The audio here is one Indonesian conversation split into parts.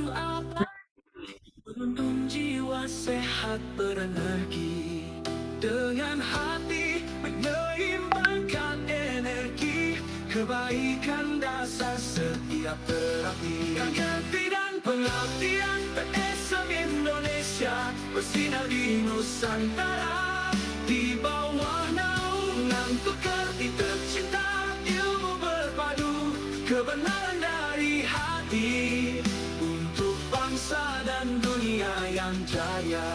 apa menuntun jiwa sehat berenergi dengan hati menyeimbangkan energi kebaikan dasar setiap terapi ganti dan pengabdian PSM Indonesia bersinar di Nusantara di bawah naungan pekerti tercinta ilmu berpadu kebenaran dari hati untuk bangsa dan dunia yang jaya.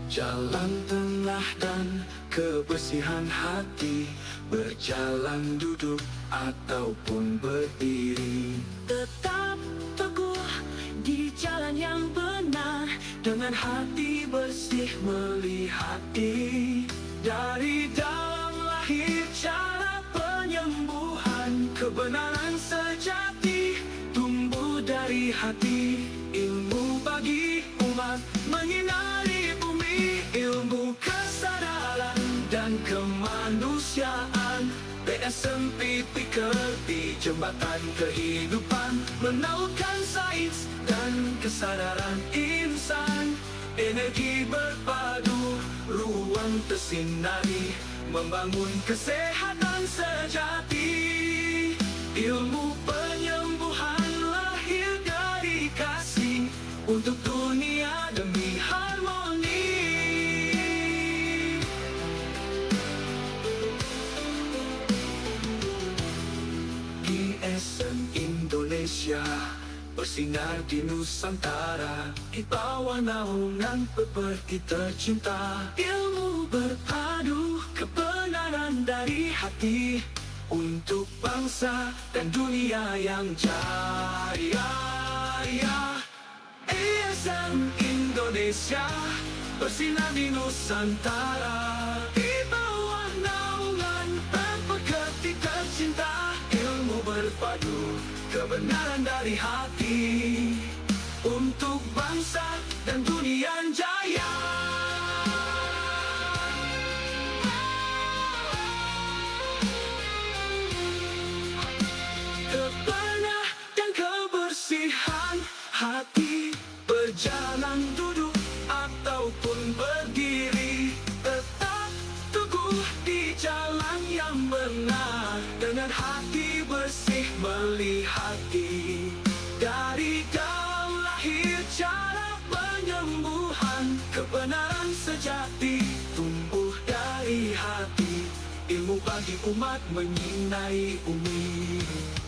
Jalan tengah dan kebersihan hati, berjalan duduk ataupun berdiri. Tetap teguh di jalan yang benar, dengan hati bersih melihat diri. Dari dalam lahir cara penyembuhan, kebenaran sejati tumbuh dari hati. Ilmu bagi umat menyinari bumi, ilmu kesadaran dan kemanusiaan. PSM Pikerti jembatan kehidupan, menautkan sains dan kesadaran insan. Energi berpadu, ruang tersinari, membangun kesehatan sejati. Ilmu penyembuhan lahir dari kasih untuk dunia demi harmoni. PSM Indonesia bersinar di Nusantara di bawah naungan pekerti tercinta. Ilmu berpadu, kebenaran dari hati untuk bangsa dan dunia yang jaya. PSM Indonesia bersinar di Nusantara di bawah naungan pekerti tercinta. Ilmu berpadu, kebenaran dari hati untuk bangsa dan dunia yang jaya. Kebenaran dan kebersihan hati, berjalan duduk ataupun berdiri. Tetap teguh di jalan yang benar, dengan hati bersih melihat diri. Dari dalam lahir cara penyembuhan, kebenaran sejati tumbuh dari hati. Ilmu bagi umat menyinari bumi,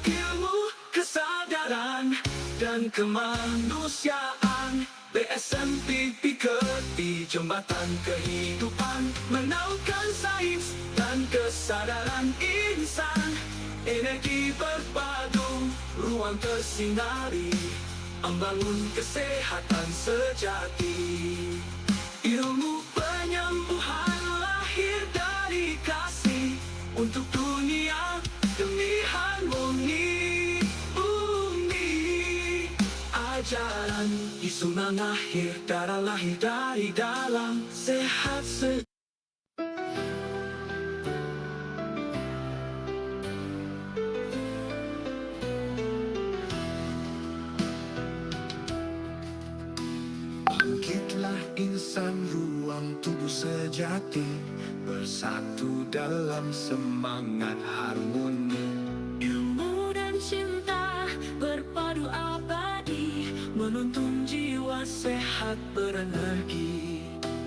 ilmu kesadaran dan kemanusiaan. PSM Pikerti jembatan kehidupan, menautkan sains dan kesadaran insan. Energi berpadu, ruang tersinari, membangun kesehatan sejati. Ilmu penyembuhan lahir dari kasih untuk dunia demi harmoni bumi. Ajaran Yesus lahir dari dalam sehat Bangkitlah insan, ruang tubuh sejati, bersatu dalam semangat harmoni. Ilmu dan cinta berpadu abadi, menuntun jiwa sehat berenergi.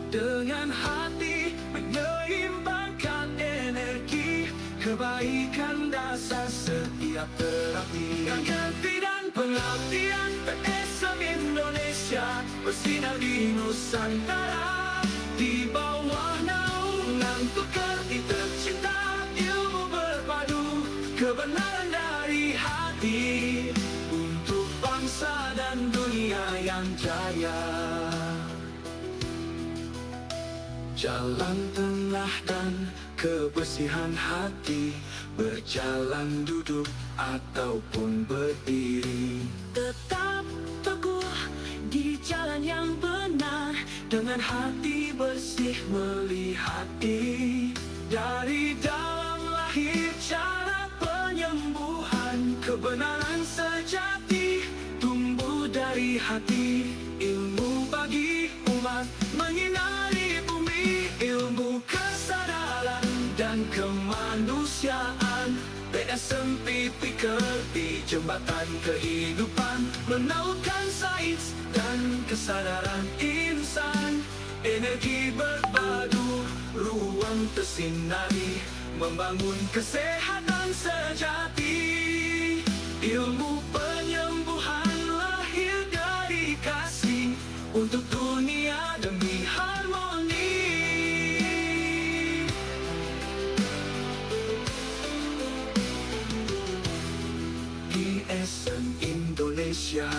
Dengan hati menyeimbangkan energi, kebaikan dasar setiap terapi. Ganti dan pengabdian PSM Indonesia bersinar di Nusantara di bawah naungan pekerti tercinta. Ilmu berpadu, kebenaran dari hati untuk bangsa dan dunia yang jaya. Jalan tengah dan kebersihan hati, berjalan duduk ataupun berdiri. Tetap teguh di jalan yang benar, dengan hati bersih melihat diri. Dari dalam lahir cara penyembuhan, kebenaran sejati tumbuh dari hati. Ilmu bagi umat menyinari bumi, ilmu kesadaran dan kemanusiaan. PSMP di jembatan kehidupan, menautkan sains dan kesadaran insan. Energi berpadu, ruang tersinari, membangun kesehatan sejati. Ilmu penyembuhan lahir dari kasih, untuk dunia demi harmoni. ISN Indonesia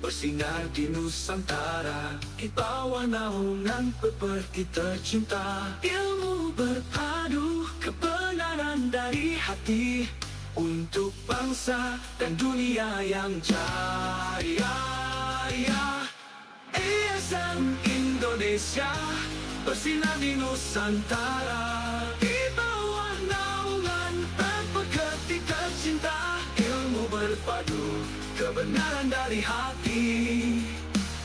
bersinar di Nusantara, di bawah naungan peperti tercinta. Ilmu berpadu, kebenaran dari hati, untuk bangsa dan dunia yang jaya. ISN Indonesia bersinar di Nusantara, di bawah naungan peperti tercinta. Ilmu berpadu, kebenaran dari hati,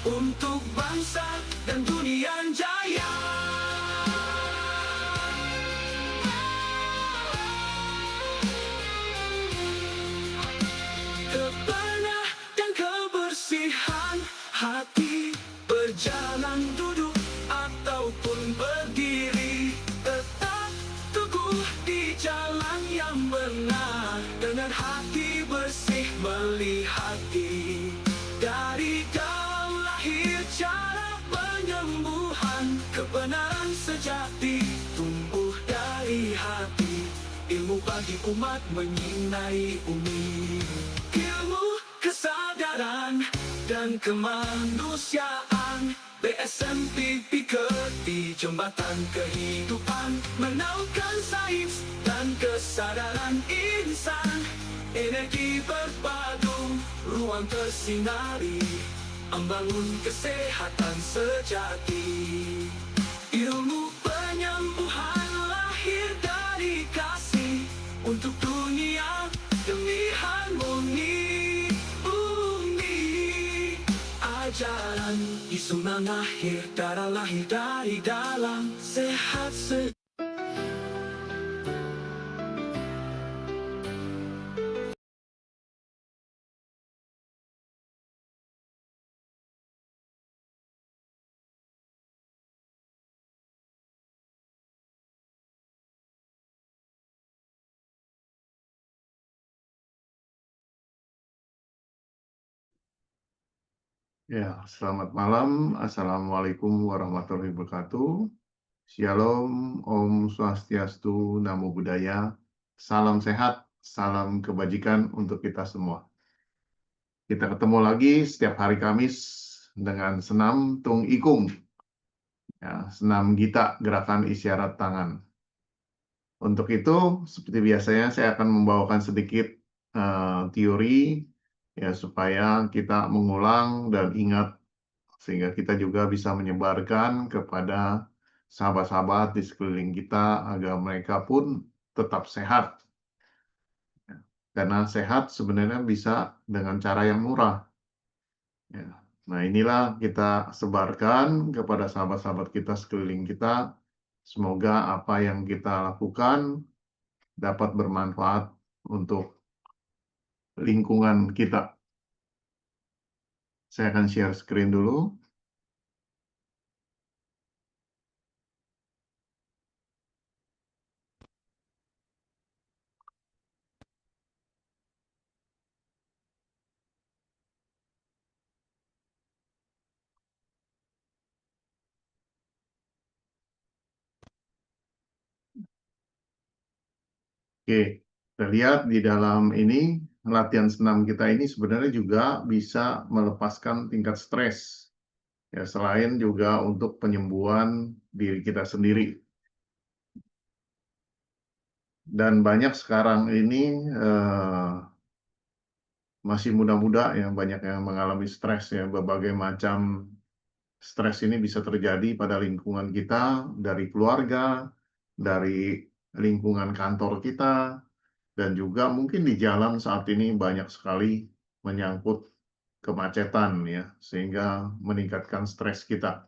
untuk bangsa dan dunia yang jaya. Kebenaran dan kebersihan hati, berjalan duduk ataupun berdiri, tetap teguh di jalan yang benar, dengan hati bersih melihati. Dari dalam lahir cara penyembuhan, kebenaran sejati tumbuh dari hati. Ilmu bagi umat menyinari bumi, ilmu kesadaran dan kemanusiaan. PSMP di jembatan kehidupan, menautkan sains dan kesadaran insan. Energi berpadu, ruang tersinari, membangun kesehatan sejati. Ilmu penyembuhan lahir dari kasih, untuk dunia demi harmoni bumi. Ajaran Islam lahir dari dalam, sehat Ya, selamat malam. Assalamualaikum warahmatullahi wabarakatuh. Shalom, Om Swastiastu, Namo Buddhaya. Salam sehat, salam kebajikan untuk kita semua. Kita ketemu lagi setiap hari Kamis dengan senam Tung Ikung. Ya, senam Gita, gerakan isyarat tangan. Untuk itu, seperti biasanya saya akan membawakan sedikit teori ya supaya kita mengulang dan ingat, sehingga kita juga bisa menyebarkan kepada sahabat-sahabat di sekeliling kita agar mereka pun tetap sehat. Karena sehat sebenarnya bisa dengan cara yang murah. Ya. Nah, inilah kita sebarkan kepada sahabat-sahabat kita sekeliling kita. Semoga apa yang kita lakukan dapat bermanfaat untuk lingkungan kita. Saya akan share screen dulu. Oke, kita lihat di dalam ini, latihan senam kita ini sebenarnya juga bisa melepaskan tingkat stres. Ya, selain juga untuk penyembuhan diri kita sendiri. Dan banyak sekarang ini masih muda-muda yang banyak yang mengalami stres ya, berbagai macam stres ini bisa terjadi pada lingkungan kita, dari keluarga, dari lingkungan kantor kita, dan juga mungkin di jalan saat ini banyak sekali menyangkut kemacetan ya, sehingga meningkatkan stres kita.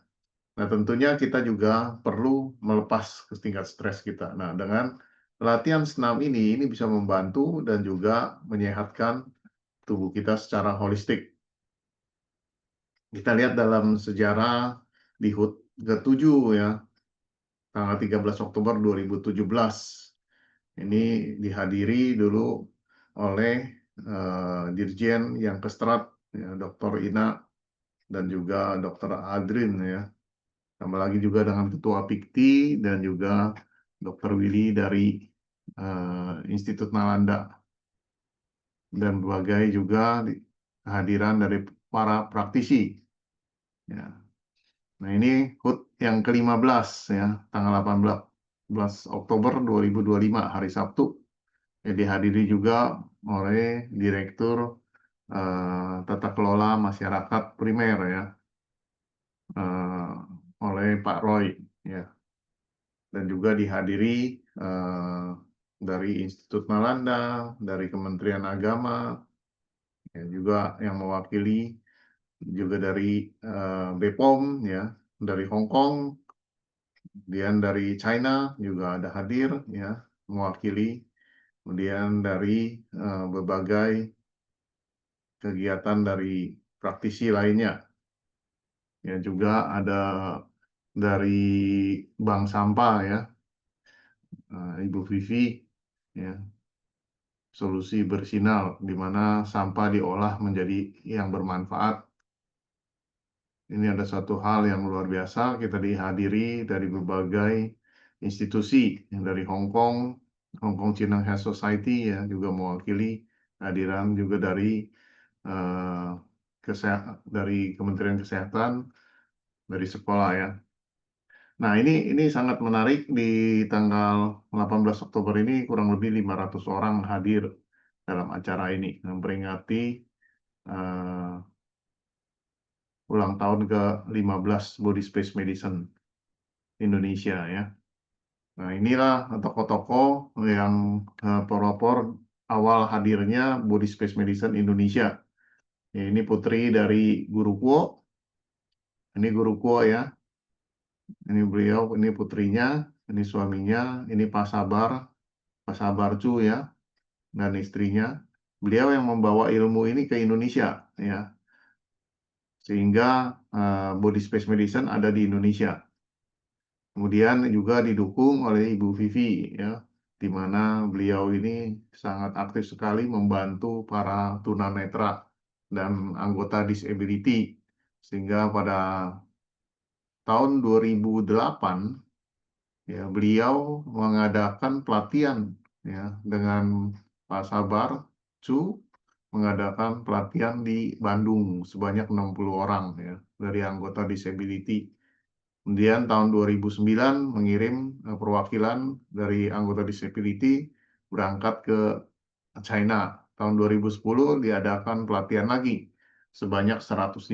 Nah, tentunya kita juga perlu melepas ke tingkat stres kita. Nah, dengan latihan senam ini bisa membantu dan juga menyehatkan tubuh kita secara holistik. Kita lihat dalam sejarah di HUT ke-7 ya, tanggal 13 Oktober 2017. Ini dihadiri dulu oleh Dirjen yang Kestrat, ya, Dr. Ina dan juga Dr. Adrin ya. Tambah lagi juga dengan Ketua Pikti dan juga Dr. Willy dari Institut Nalanda dan berbagai juga kehadiran dari para praktisi. Ya. Nah, ini HUT yang ke-15 ya, tanggal 18 Oktober 2025 hari Sabtu. Ya, dihadiri juga oleh Direktur Tata Kelola Masyarakat Primer ya, oleh Pak Roy ya, dan juga dihadiri dari Institut Nalanda, dari Kementerian Agama, ya, juga yang mewakili juga dari BPOM ya, dari Hong Kong, kemudian dari China juga ada hadir ya, mewakili, kemudian dari berbagai kegiatan dari praktisi lainnya. Ya, juga ada dari Bank Sampah ya, Ibu Vivi ya, solusi bersinar di mana sampah diolah menjadi yang bermanfaat. Ini ada satu hal yang luar biasa, kita dihadiri dari berbagai institusi yang dari Hong Kong, Hong Kong China Health Society ya, juga mewakili, hadiran juga dari eh, dari Kementerian Kesehatan, dari sekolah ya. Nah, ini sangat menarik, di tanggal 18 Oktober ini kurang lebih 500 orang hadir dalam acara ini memperingati uh, ulang tahun ke-15 Body Space Medicine Indonesia ya. Nah, inilah tokoh-tokoh yang pelopor awal hadirnya Body Space Medicine Indonesia. Ya, ini putri dari Guru Kuo. Ini Guru Kuo ya. Ini beliau, ini putrinya, ini suaminya, ini Pak Sabar, Pak Sabarcu ya, dan istrinya. Beliau yang membawa ilmu ini ke Indonesia ya, sehingga Body Space Medicine ada di Indonesia. Kemudian juga didukung oleh Ibu Vivi ya, di mana beliau ini sangat aktif sekali membantu para tunanetra dan anggota disability, sehingga pada tahun 2008 ya, beliau mengadakan pelatihan ya, dengan Pak Sabar Cu, mengadakan pelatihan di Bandung sebanyak 60 orang ya, dari anggota disability. Kemudian tahun 2009 mengirim perwakilan dari anggota disability berangkat ke China. Tahun 2010 diadakan pelatihan lagi sebanyak 150.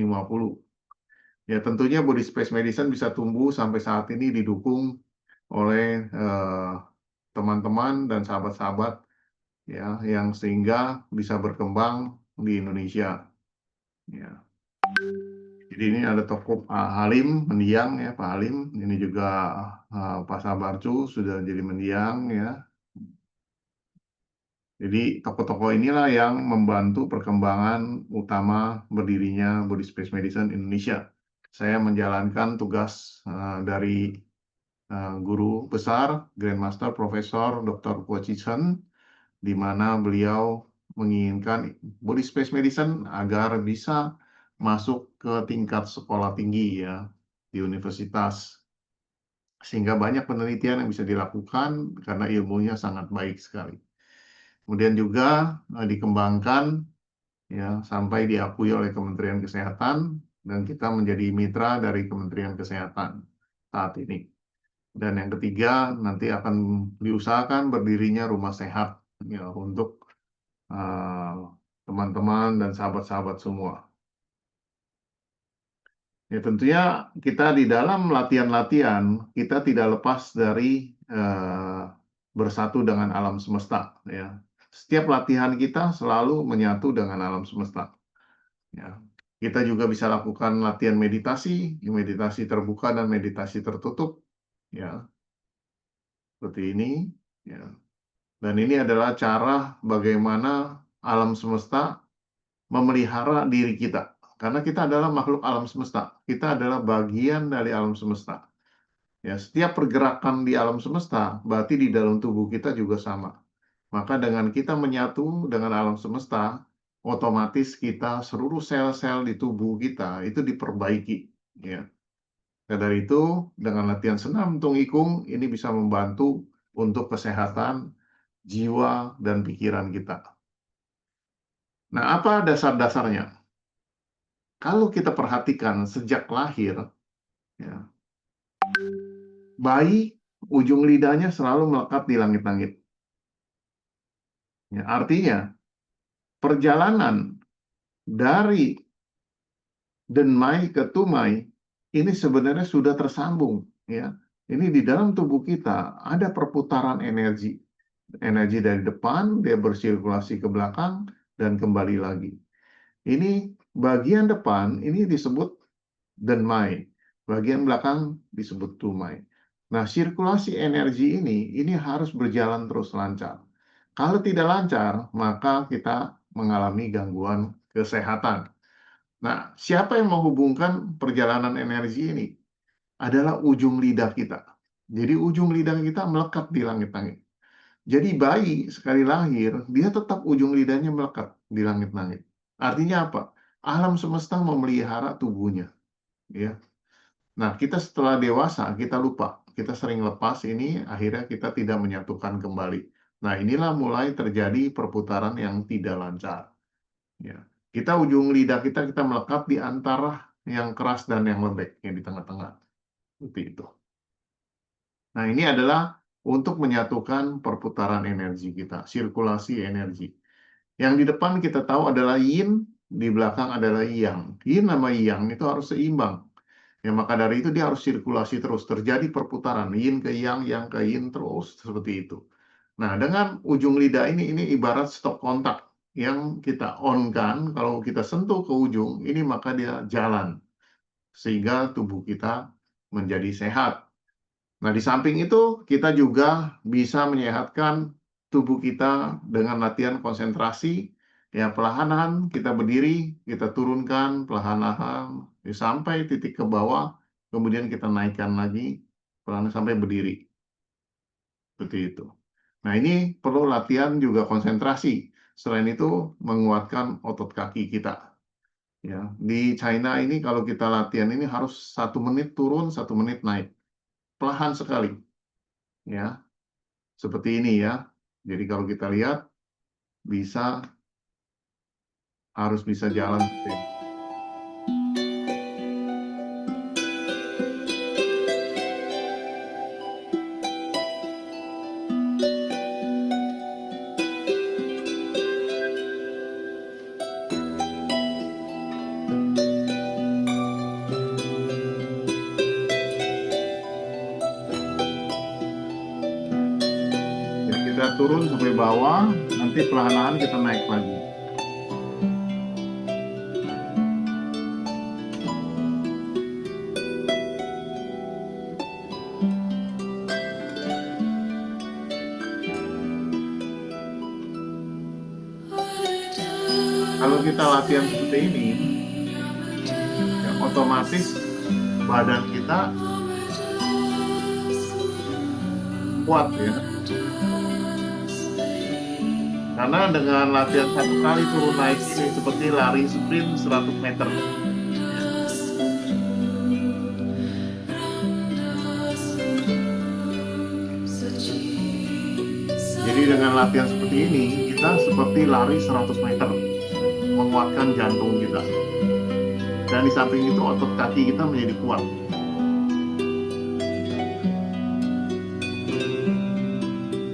Ya, tentunya Body Space Medicine bisa tumbuh sampai saat ini didukung oleh teman-teman dan sahabat-sahabat ya, yang sehingga bisa berkembang di Indonesia. Ya. Jadi ini ada tokoh Pak Halim mendiang ya, Pak Halim. Ini juga Pak Sabarcu sudah jadi mendiang ya. Jadi tokoh-tokoh inilah yang membantu perkembangan utama berdirinya Body Space Medicine Indonesia. Saya menjalankan tugas dari guru besar, Grandmaster Profesor Dr. Kuo Chi Sen, di mana beliau menginginkan Body Space Medicine agar bisa masuk ke tingkat sekolah tinggi ya, di universitas, sehingga banyak penelitian yang bisa dilakukan karena ilmunya sangat baik sekali. Kemudian juga dikembangkan ya sampai diakui oleh Kementerian Kesehatan, dan kita menjadi mitra dari Kementerian Kesehatan saat ini. Dan yang ketiga, nanti akan diusahakan berdirinya rumah sehat ya, untuk teman-teman dan sahabat-sahabat semua. Ya, tentunya kita di dalam latihan-latihan, kita tidak lepas dari bersatu dengan alam semesta ya. Setiap latihan kita selalu menyatu dengan alam semesta. Ya. Kita juga bisa lakukan latihan meditasi, meditasi terbuka dan meditasi tertutup, ya, seperti ini. Ya. Dan ini adalah cara bagaimana alam semesta memelihara diri kita. Karena kita adalah makhluk alam semesta. Kita adalah bagian dari alam semesta. Ya, setiap pergerakan di alam semesta, berarti di dalam tubuh kita juga sama. Maka dengan kita menyatu dengan alam semesta, otomatis kita seluruh sel-sel di tubuh kita itu diperbaiki. Ya. Dan dari itu, dengan latihan senam tung ikung, ini bisa membantu untuk kesehatan jiwa dan pikiran kita. Nah, apa dasar-dasarnya? Kalau kita perhatikan sejak lahir, ya, bayi ujung lidahnya selalu melekat di langit-langit. Ya, artinya, perjalanan dari denmai ke tumai ini sebenarnya sudah tersambung. Ya, ini di dalam tubuh kita ada perputaran energi. Energi dari depan, dia bersirkulasi ke belakang, dan kembali lagi. Ini bagian depan, ini disebut denmai. Bagian belakang disebut tumai. Nah, sirkulasi energi ini harus berjalan terus lancar. Kalau tidak lancar, maka kita mengalami gangguan kesehatan. Nah, siapa yang menghubungkan perjalanan energi ini? Adalah ujung lidah kita. Jadi ujung lidah kita melekat di langit-langit. Jadi bayi sekali lahir, dia tetap ujung lidahnya melekat di langit-langit. Artinya apa? Alam semesta memelihara tubuhnya. Ya. Nah, kita setelah dewasa, kita lupa. Kita sering lepas ini, akhirnya kita tidak menyatukan kembali. Nah, inilah mulai terjadi perputaran yang tidak lancar. Ya. Kita ujung lidah kita melekat di antara yang keras dan yang lembek, yang di tengah-tengah. Seperti itu. Nah, ini adalah untuk menyatukan perputaran energi kita, sirkulasi energi. Yang di depan kita tahu adalah yin, di belakang adalah yang. Yin sama yang itu harus seimbang. Ya, maka dari itu dia harus sirkulasi terus, terjadi perputaran yin ke yang ke yin terus seperti itu. Nah, dengan ujung lidah ini ibarat stop kontak yang kita on kan, kalau kita sentuh ke ujung ini maka dia jalan sehingga tubuh kita menjadi sehat. Nah, di samping itu kita juga bisa menyehatkan tubuh kita dengan latihan konsentrasi. Ya, perlahan kita berdiri, kita turunkan perlahan-lahan sampai titik ke bawah, kemudian kita naikkan lagi perlahan sampai berdiri. Seperti itu. Nah, ini perlu latihan juga konsentrasi. Selain itu, menguatkan otot kaki kita. Ya, di China ini kalau kita latihan ini harus 1 menit turun, 1 menit naik. Perlahan sekali. Ya, seperti ini ya. Jadi kalau kita lihat, harus bisa jalan seperti ini. Jadi kita turun sampai bawah, nanti perlahan-lahan kita naik lagi. Kalau kita latihan seperti ini, ya otomatis badan kita kuat ya. Karena dengan latihan 1 kali turun naik ini seperti lari sprint 100 meter. Jadi dengan latihan seperti ini, kita seperti lari 100 meter, menguatkan jantung kita. Dan di samping itu otot kaki kita menjadi kuat.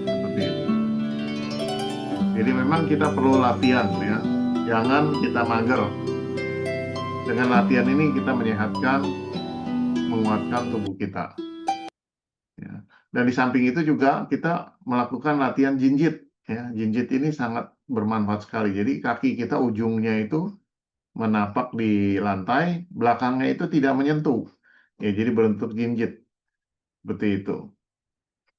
Seperti itu. Jadi memang kita perlu latihan ya, jangan kita mager. Dengan latihan ini kita menyehatkan, menguatkan tubuh kita. Ya. Dan di samping itu juga kita melakukan latihan jinjit. ya. Jinjit ini sangat bermanfaat sekali. Jadi kaki kita ujungnya itu menapak di lantai, belakangnya itu tidak menyentuh. Ya, jadi berbentuk jinjit. Seperti itu.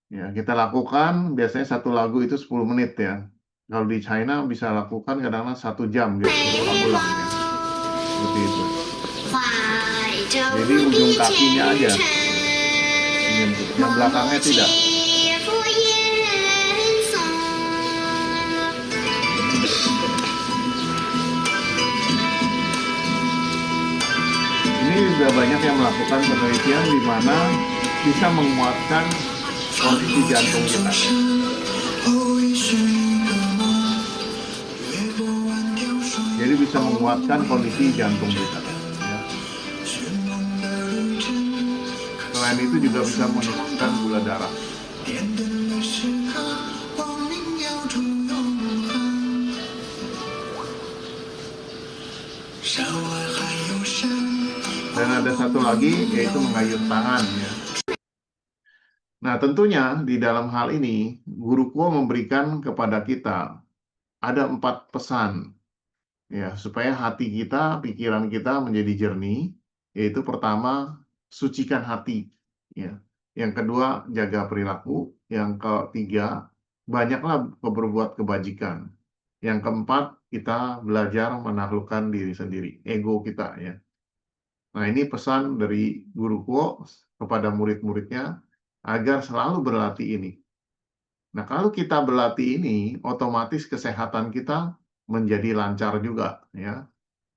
Ya, kita lakukan biasanya satu lagu itu 10 menit ya. Kalau di China bisa lakukan kadang-kadang 1 jam gitu, berulang-ulang ya. Seperti itu. Jadi ujung kakinya aja menyentuh, yang belakangnya tidak. Ini juga banyak yang melakukan penelitian di mana bisa menguatkan kondisi jantung kita. Jadi bisa menguatkan kondisi jantung kita. Ya. Selain itu juga bisa menurunkan gula darah. Dan ada satu lagi yaitu mengayun tangan ya. Nah, tentunya di dalam hal ini Guru Kuo memberikan kepada kita ada 4 pesan ya supaya hati kita, pikiran kita menjadi jernih, yaitu pertama sucikan hati ya. Yang kedua jaga perilaku, yang ketiga banyaklah berbuat kebajikan. Yang keempat kita belajar menaklukkan diri sendiri, ego kita ya. Nah, ini pesan dari Guru Kuo kepada murid-muridnya agar selalu berlatih ini. Nah, kalau kita berlatih ini, otomatis kesehatan kita menjadi lancar juga, ya.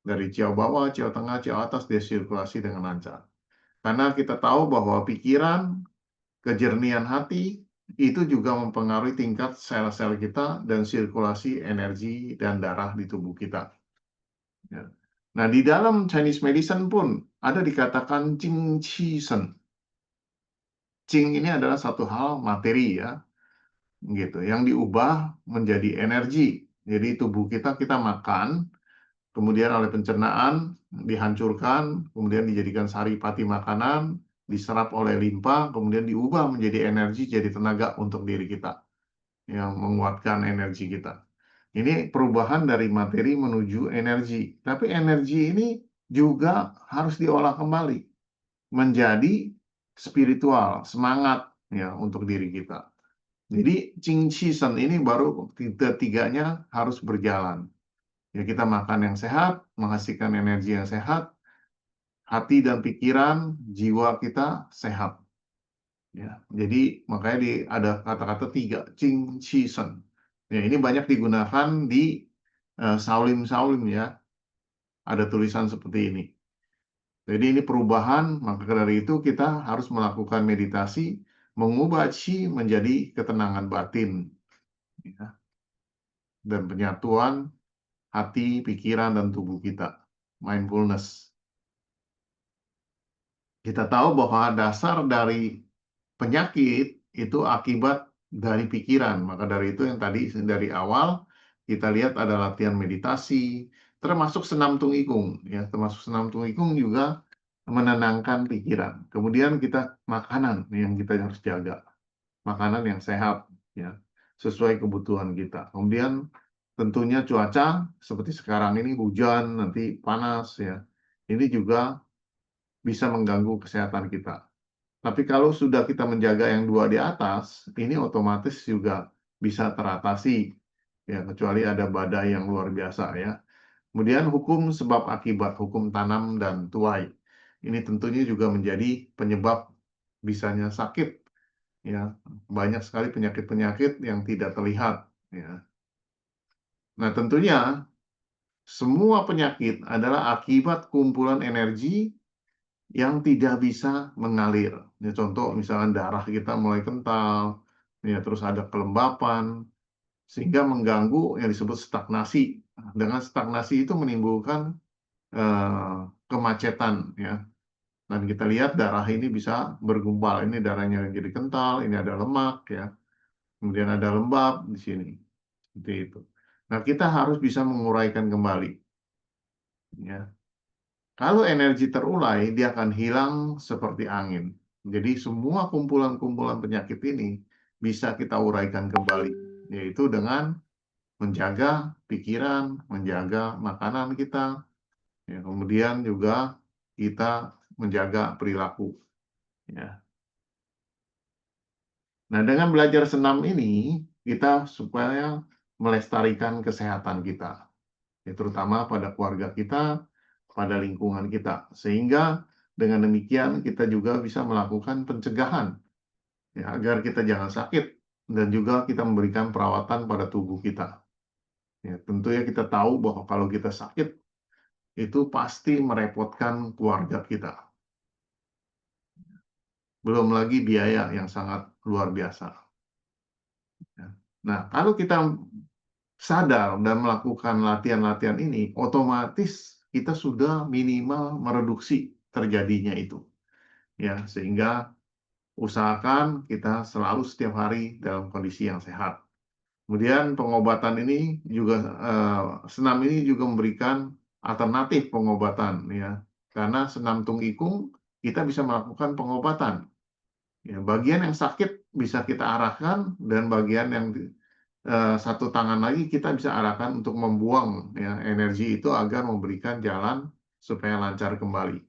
Dari ciao bawah, ciao tengah, ciao atas, dia sirkulasi dengan lancar. Karena kita tahu bahwa pikiran, kejernihan hati, itu juga mempengaruhi tingkat sel-sel kita dan sirkulasi energi dan darah di tubuh kita. Ya. Nah, di dalam Chinese medicine pun ada dikatakan Qing Qi Shen. Qing ini adalah satu hal materi ya, gitu, yang diubah menjadi energi. Jadi tubuh kita makan, kemudian oleh pencernaan dihancurkan, kemudian dijadikan saripati makanan, diserap oleh limpa, kemudian diubah menjadi energi, jadi tenaga untuk diri kita, yang menguatkan energi kita. Ini perubahan dari materi menuju energi. Tapi energi ini juga harus diolah kembali menjadi spiritual, semangat ya untuk diri kita. Jadi Qing Qi Shen ini baru tiga-tiganya harus berjalan. Ya, kita makan yang sehat, menghasilkan energi yang sehat, hati dan pikiran, jiwa kita sehat. Ya, jadi makanya ada kata-kata 3, Qing Qi Shen. Ya, ini banyak digunakan di Shaolin ya. Ada tulisan seperti ini. Jadi ini perubahan, maka dari itu kita harus melakukan meditasi, mengubah Qi menjadi ketenangan batin. Ya, dan penyatuan hati, pikiran, dan tubuh kita. Mindfulness. Kita tahu bahwa dasar dari penyakit itu akibat dari pikiran. Maka dari itu yang tadi dari awal kita lihat ada latihan meditasi, termasuk senam tungikung. Ya, termasuk senam tungikung juga menenangkan pikiran. Kemudian kita makanan yang kita harus jaga. Makanan yang sehat, ya, sesuai kebutuhan kita. Kemudian tentunya cuaca seperti sekarang ini hujan, nanti panas ya. Ini juga bisa mengganggu kesehatan kita. Tapi kalau sudah kita menjaga yang 2 di atas, ini otomatis juga bisa teratasi ya, kecuali ada badai yang luar biasa ya. Kemudian hukum sebab akibat, hukum tanam dan tuai. Ini tentunya juga menjadi penyebab bisanya sakit ya. Banyak sekali penyakit-penyakit yang tidak terlihat ya. Nah, tentunya semua penyakit adalah akibat kumpulan energi yang tidak bisa mengalir. Ya, contoh misalnya darah kita mulai kental, ya, terus ada kelembapan, sehingga mengganggu yang disebut stagnasi. Dengan stagnasi itu menimbulkan kemacetan, ya. Dan kita lihat darah ini bisa bergumpal. Ini darahnya yang jadi kental, ini ada lemak, ya. Kemudian ada lembab di sini, seperti itu. Nah, kita harus bisa menguraikan kembali, ya. Kalau energi terulai, dia akan hilang seperti angin. Jadi semua kumpulan-kumpulan penyakit ini bisa kita uraikan kembali. yaitu dengan menjaga pikiran, menjaga makanan kita, ya, kemudian juga kita menjaga perilaku. Ya. Nah, dengan belajar senam ini, kita supaya melestarikan kesehatan kita, ya, terutama pada keluarga kita, pada lingkungan kita. Sehingga dengan demikian kita juga bisa melakukan pencegahan, ya, agar kita jangan sakit dan juga kita memberikan perawatan pada tubuh kita. Ya, tentunya kita tahu bahwa kalau kita sakit, itu pasti merepotkan keluarga kita. Belum lagi biaya yang sangat luar biasa. Ya. Nah, kalau kita sadar dan melakukan latihan-latihan ini, otomatis kita sudah minimal mereduksi terjadinya itu. Ya, sehingga usahakan kita selalu setiap hari dalam kondisi yang sehat. Kemudian pengobatan ini juga senam ini juga memberikan alternatif pengobatan, ya. Karena senam tungikung kita bisa melakukan pengobatan. Ya, bagian yang sakit bisa kita arahkan dan bagian yang satu tangan lagi kita bisa arahkan untuk membuang, ya, energi itu agar memberikan jalan supaya lancar kembali.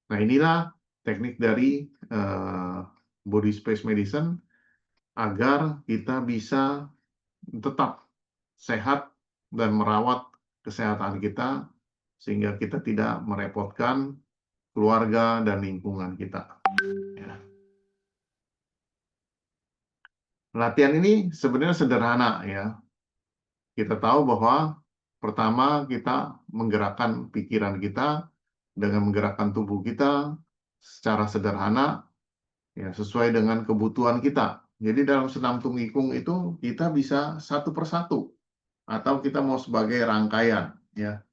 Nah, inilah teknik dari Body Space Medicine agar kita bisa tetap sehat dan merawat kesehatan kita sehingga kita tidak merepotkan keluarga dan lingkungan kita. Ya. Latihan ini sebenarnya sederhana, ya. Kita tahu bahwa pertama kita menggerakkan pikiran kita dengan menggerakkan tubuh kita secara sederhana, ya, sesuai dengan kebutuhan kita. Jadi dalam senam tungikung itu kita bisa satu persatu atau kita mau sebagai rangkaian, ya.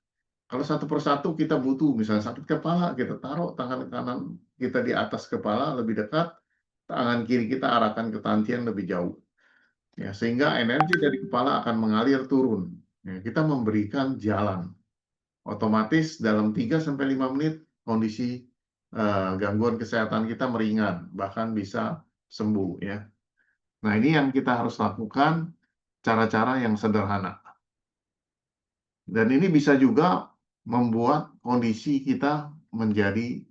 Kalau satu persatu kita butuh, misalnya sakit kepala, kita taruh tangan kanan kita di atas kepala lebih dekat, tangan kiri kita arahkan ke tantian lebih jauh. Ya, sehingga energi dari kepala akan mengalir turun. Ya, kita memberikan jalan. Otomatis dalam 3-5 menit kondisi gangguan kesehatan kita meringan, bahkan bisa sembuh, ya. Nah, ini yang kita harus lakukan, cara-cara yang sederhana. Dan ini bisa juga membuat kondisi kita menjadi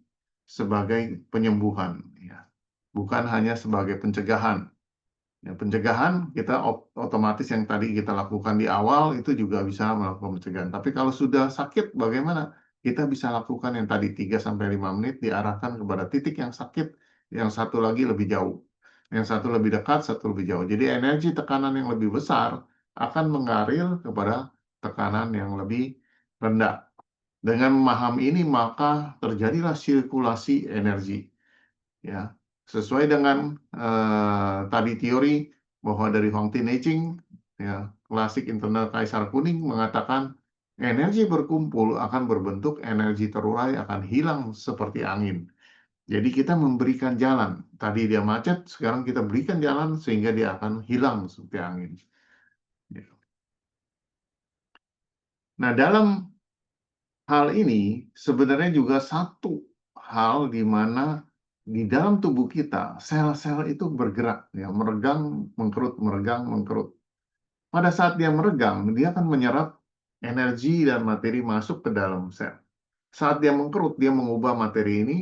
sebagai penyembuhan, ya. Bukan hanya sebagai pencegahan. Ya, pencegahan kita otomatis yang tadi kita lakukan di awal itu juga bisa melakukan pencegahan. Tapi kalau sudah sakit bagaimana? Kita bisa lakukan yang tadi 3-5 menit diarahkan kepada titik yang sakit, yang satu lagi lebih jauh. Yang satu lebih dekat, satu lebih jauh. Jadi energi tekanan yang lebih besar akan mengalir kepada tekanan yang lebih rendah. Dengan memahami ini maka terjadilah sirkulasi energi. Ya, sesuai dengan tadi teori bahwa dari Hongtin Ching, ya, klasik internal kaisar kuning mengatakan energi berkumpul akan berbentuk, energi terurai akan hilang seperti angin. Jadi kita memberikan jalan. Tadi dia macet, sekarang kita berikan jalan sehingga dia akan hilang seperti angin. Ya. Nah, dalam hal ini sebenarnya juga satu hal di mana di dalam tubuh kita sel-sel itu bergerak, ya, meregang, mengkerut, meregang, mengkerut. Pada saat dia meregang, dia akan menyerap energi dan materi masuk ke dalam sel. Saat dia mengkerut, dia mengubah materi ini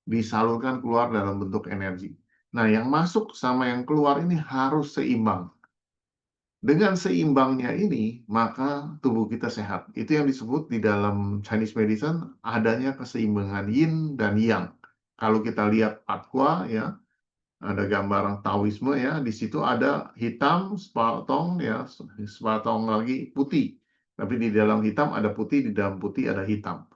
disalurkan keluar dalam bentuk energi. Nah, yang masuk sama yang keluar ini harus seimbang. Dengan seimbangnya ini, maka tubuh kita sehat. Itu yang disebut di dalam Chinese medicine adanya keseimbangan yin dan yang. Kalau kita lihat Patwa, ya, ada gambar Taoisme, ya, di situ ada hitam sepatong, ya, sepatong lagi putih. Tapi di dalam hitam ada putih, di dalam putih ada hitam.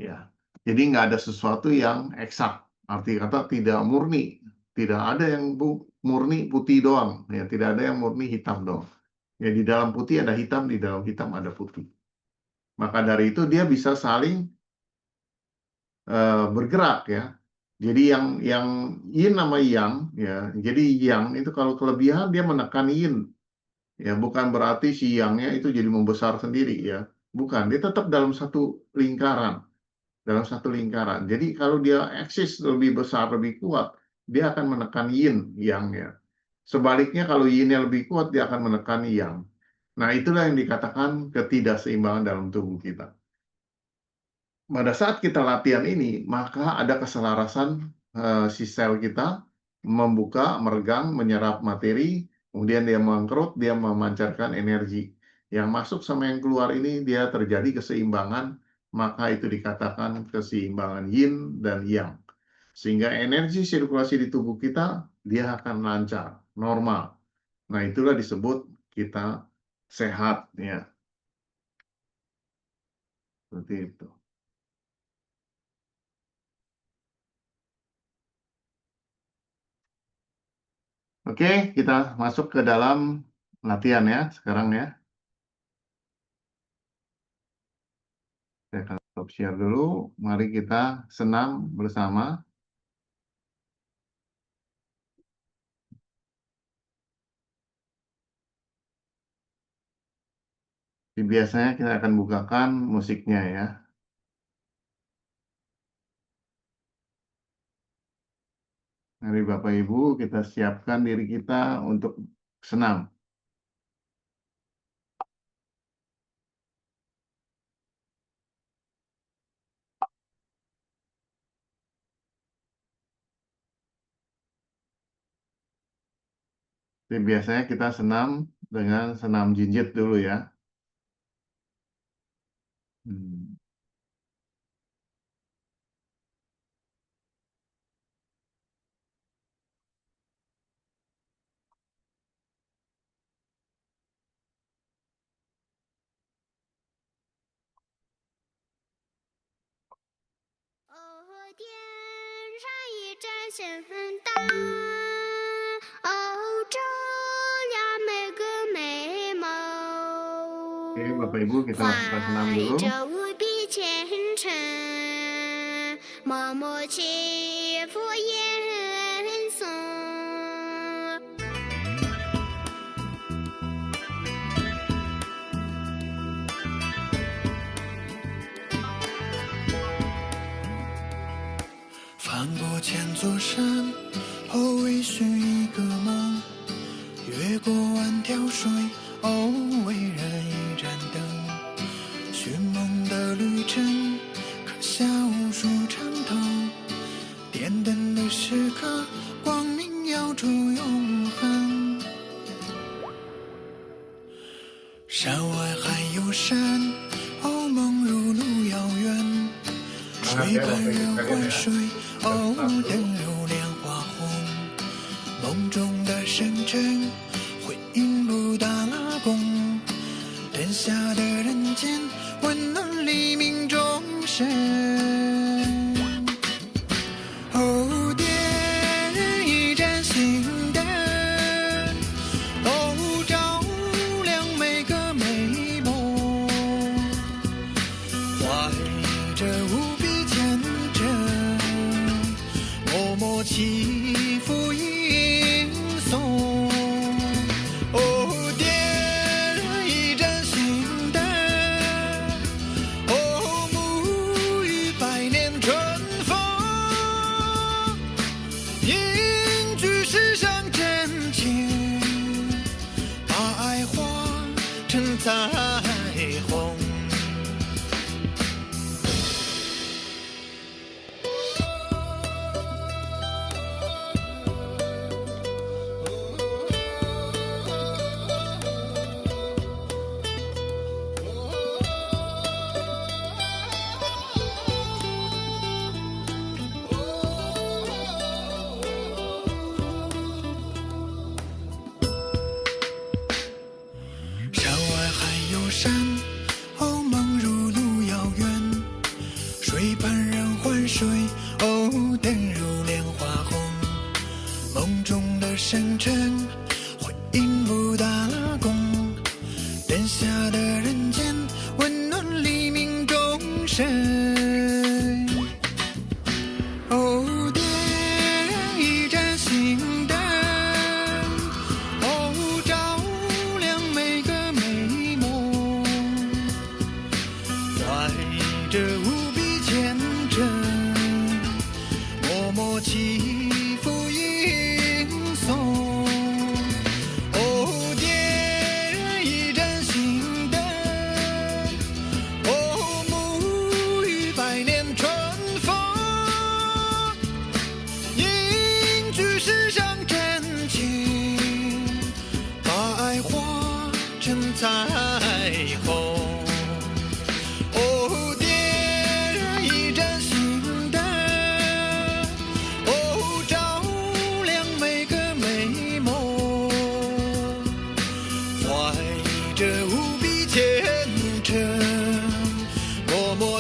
Ya. Jadi nggak ada sesuatu yang eksak. Arti kata tidak murni. Tidak ada yang murni putih doang. Ya, tidak ada yang murni hitam doang. Ya, di dalam putih ada hitam, di dalam hitam ada putih. Maka dari itu dia bisa saling bergerak, ya. Jadi yang yin sama yang, ya. Jadi yang itu kalau kelebihan dia menekan yin. Ya, bukan berarti si yangnya itu jadi membesar sendiri, ya. Bukan, dia tetap dalam satu lingkaran. Dalam satu lingkaran. Jadi kalau dia eksis lebih besar, lebih kuat, dia akan menekan yin yang, ya. Sebaliknya kalau yin-nya lebih kuat, dia akan menekan yang. Nah, itulah yang dikatakan ketidakseimbangan dalam tubuh kita. Pada saat kita latihan ini, maka ada keselarasan si sel kita membuka, meregang, menyerap materi, kemudian dia mengkerut, dia memancarkan energi. Yang masuk sama yang keluar ini dia terjadi keseimbangan, maka itu dikatakan keseimbangan yin dan yang. Sehingga energi sirkulasi di tubuh kita dia akan lancar, normal. Nah, itulah disebut kita sehat ya. Seperti itu. Oke, kita masuk ke dalam latihan ya sekarang ya. Saya akan stop share dulu. Mari kita senam bersama. Biasanya kita akan bukakan musiknya ya. Mari Bapak Ibu kita siapkan diri kita untuk senam. Biasanya kita senam dengan senam jinjit dulu ya. Hmm. Oke, Bapak Ibu kita lakukan senam dulu.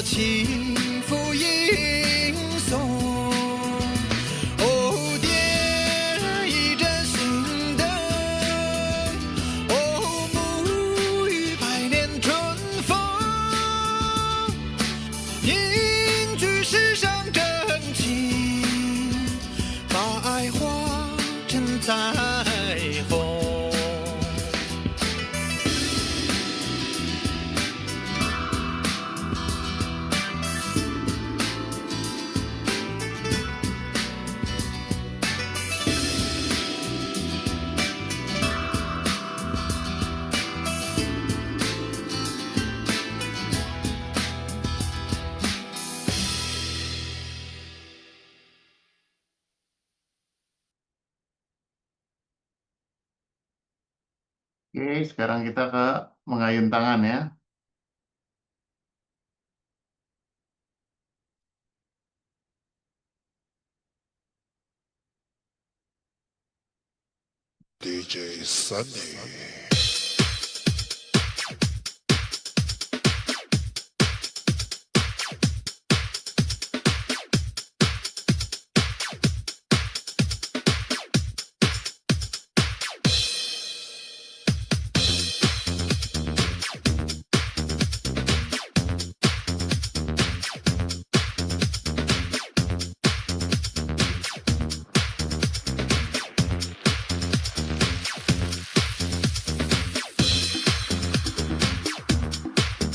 我轻抚吟诵。哦，点一盏心灯，哦，沐浴百年春风，凝聚世上真情，把爱化成彩虹。Oke, sekarang kita ke mengayun tangan ya. DJ Sunny.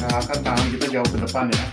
Arahkan tangan kita jauh ke depan ya.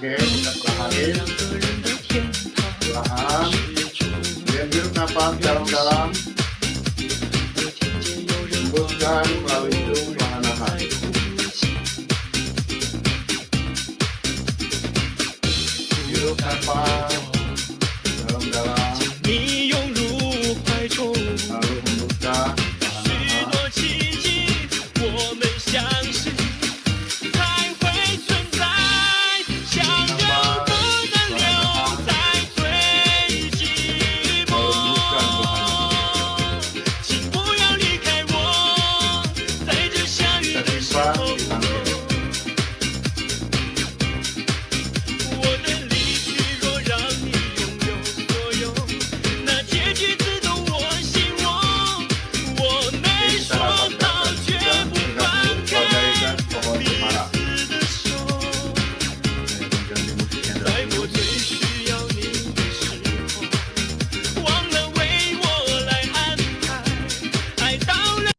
Oke, kita perlahanin. Perlahan. Kemudian hirup nafas dalam-dalam. Hembuskan melalui hidung perlahan-lahan. Hirup nafas dalam-dalam. 你涌入怀中， Lalu hembuskan 许 perlahan-lahan. 多奇迹，我们相信才会存在，像流动的流在最寂寞。请不要离开我，在这相遇 Kita 的时 simpan 候 di，tangan. 我的离去若让你拥有所有，那结局自动我希望。我没 Kita 说到 rapatkan 绝 dan 不 kita 放 bergabung 开 bagaikan pohon 彼 cemara. 此的手， Ganti musiknya 在 dulu. 我最需要你的时候，忘了为我来安排，爱到了。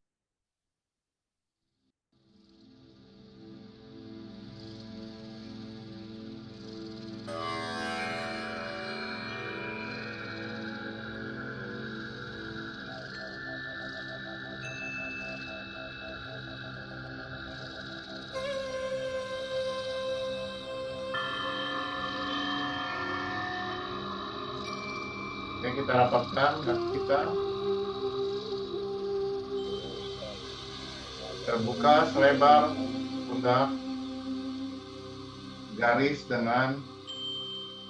Oke, kita rapatkan kaki kita. Terbuka selebar pundak garis dengan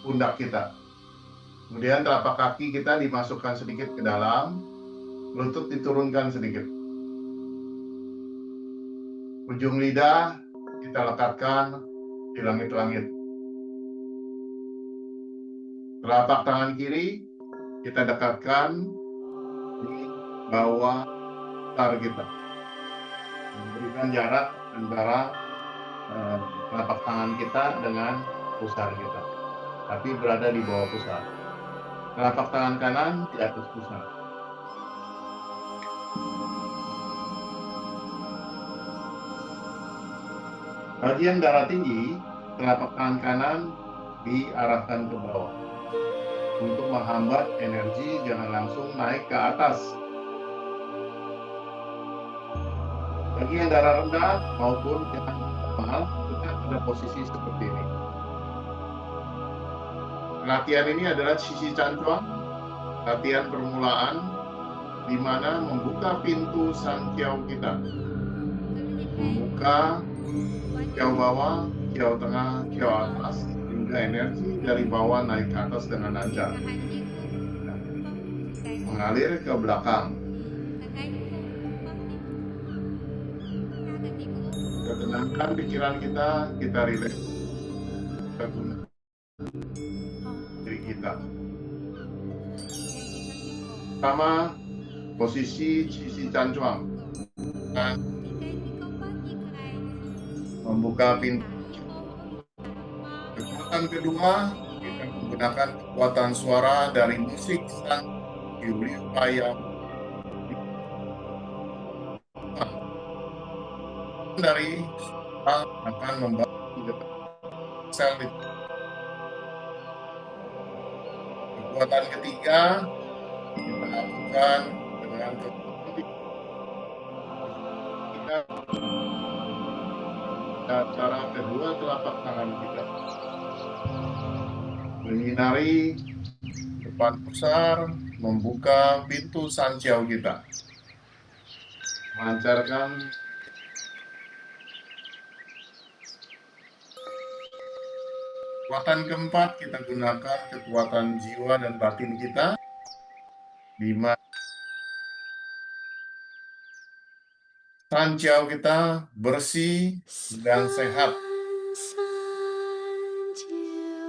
pundak kita. Kemudian telapak kaki kita dimasukkan sedikit ke dalam, lutut diturunkan sedikit. Ujung lidah kita lekatkan di langit-langit. Telapak tangan kiri kita dekatkan di bawah pusar kita. Memberikan jarak antara telapak tangan kita dengan pusar kita, tapi berada di bawah pusar. Telapak tangan kanan di atas pusar. Bagian darah tinggi, telapak tangan kanan diarahkan ke bawah untuk menghambat energi jangan langsung naik ke atas. Bagi yang darah rendah maupun yang normal, tetap pada posisi seperti ini. Latihan ini adalah sisi cancuang, latihan permulaan, di mana membuka pintu sanqiao kita. Membuka kiau bawah, kiau tengah, kiau atas, hingga energi dari bawah naik ke atas dengan lancar. Mengalir ke belakang. Kita tenangkan pikiran kita rileks. Kita gunakan diri kita. Pertama, posisi sisi cancuang. Nah, membuka pintu. Kekuatan kedua, kita menggunakan kekuatan suara dari musik sang Yuriupaya. Dari akan membantu sel itu. Kekuatan ketiga kita lakukan dengan cara kedua telapak tangan kita menyinari depan pusar, membuka pintu sanqiao kita, melancarkan kekuatan keempat. Kita gunakan kekuatan jiwa dan batin kita, di mana sanqiao kita bersih dan sehat.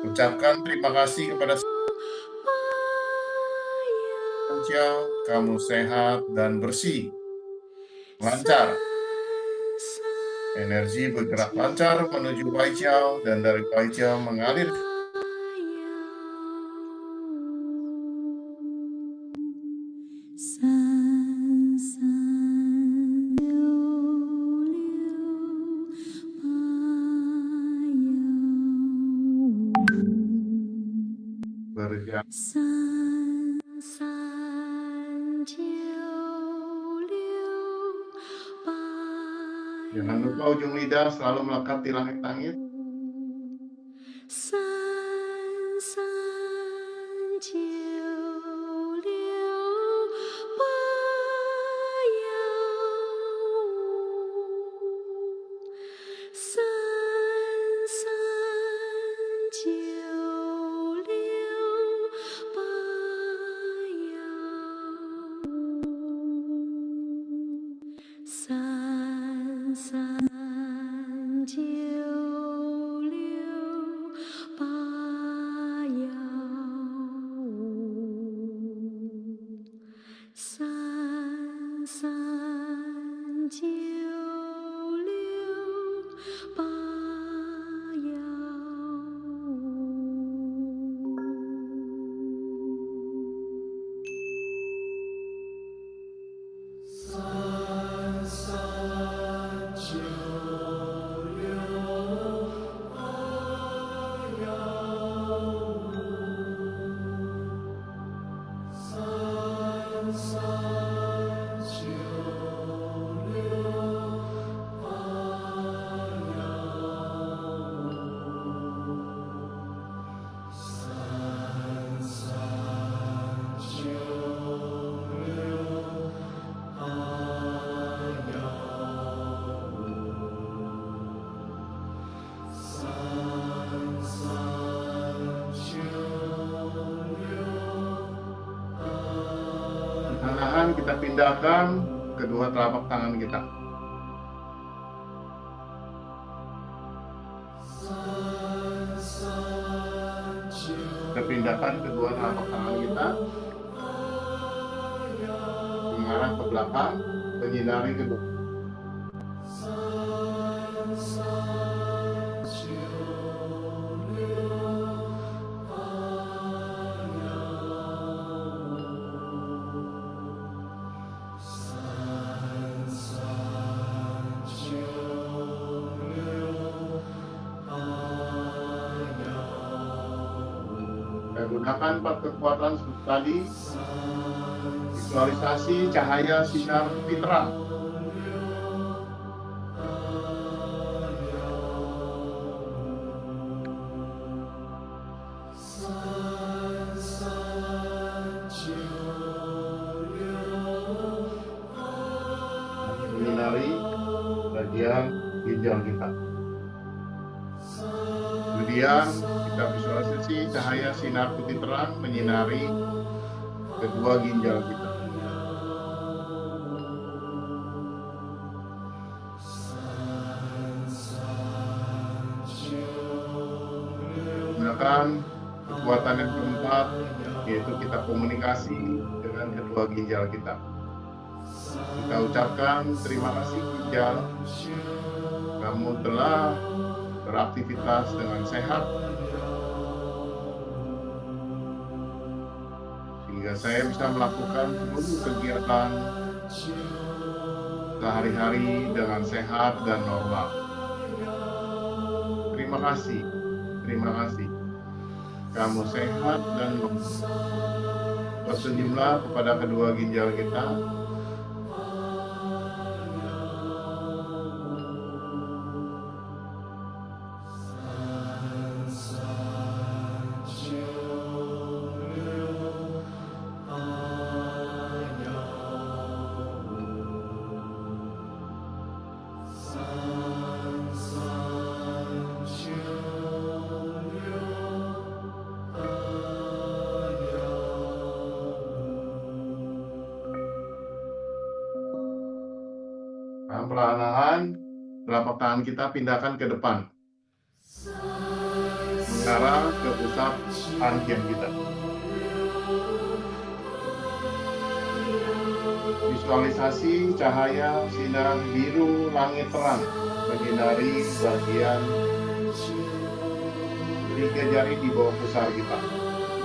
Ucapkan terima kasih kepada sanqiao, kamu sehat dan bersih, lancar. Energi bergerak lancar menuju Baijiao dan dari Baijiao mengalir berjalan. 三三九六八 Jangan lupa ujung lidah selalu melekat di langit-langit. 三三九六八幺五，三三九六八幺五，三三九六八幺五，三三九六八幺Perlahan kita pindahkan kedua telapak tangan kita. Kita pindahkan kedua telapak tangan kita mengarah ke belakang, menyinari kedua. Kita gunakan 4 kekuatan seperti tadi. Visualisasi cahaya sinar putih terang. Menyinari bagian ginjal kita. Kemudian kita visualisasi cahaya sinar putih terang menyinari kedua ginjal kita. Gunakan kekuatan yang keempat, yaitu kita komunikasi dengan kedua ginjal kita. Kita ucapkan terima kasih ginjal, kamu telah beraktivitas dengan sehat, sehingga saya bisa melakukan seluruh kegiatan sehari-hari dengan sehat dan normal. Terima kasih, kamu sehat dan normal. Tersenyumlah kepada kedua ginjal kita. Perlahan-lahan telapak tangan kita pindahkan ke depan, mengarah ke pusat rangkaian kita. Visualisasi cahaya sinar biru langit terang menyinari bagian 3 jari di bawah pusar kita,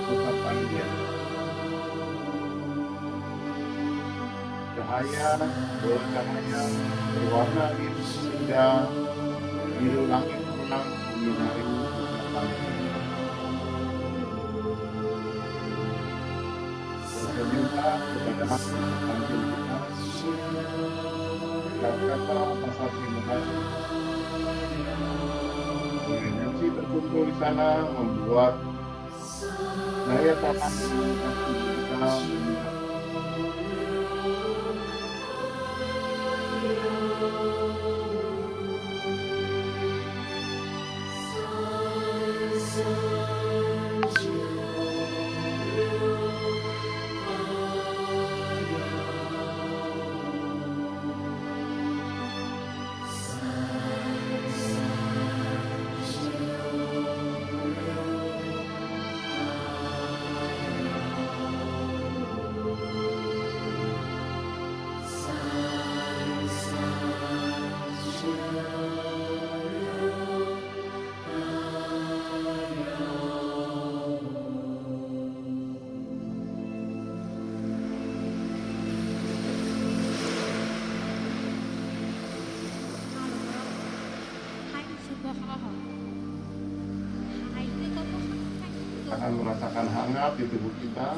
pusat rangkaian. Bola cahaya berwarna biru senja, biru langit terang menyinari Katakanlah rasa terima kasih. Energi terkumpul di sana membuat daya tahan kita akan merasakan hangat di tubuh kita.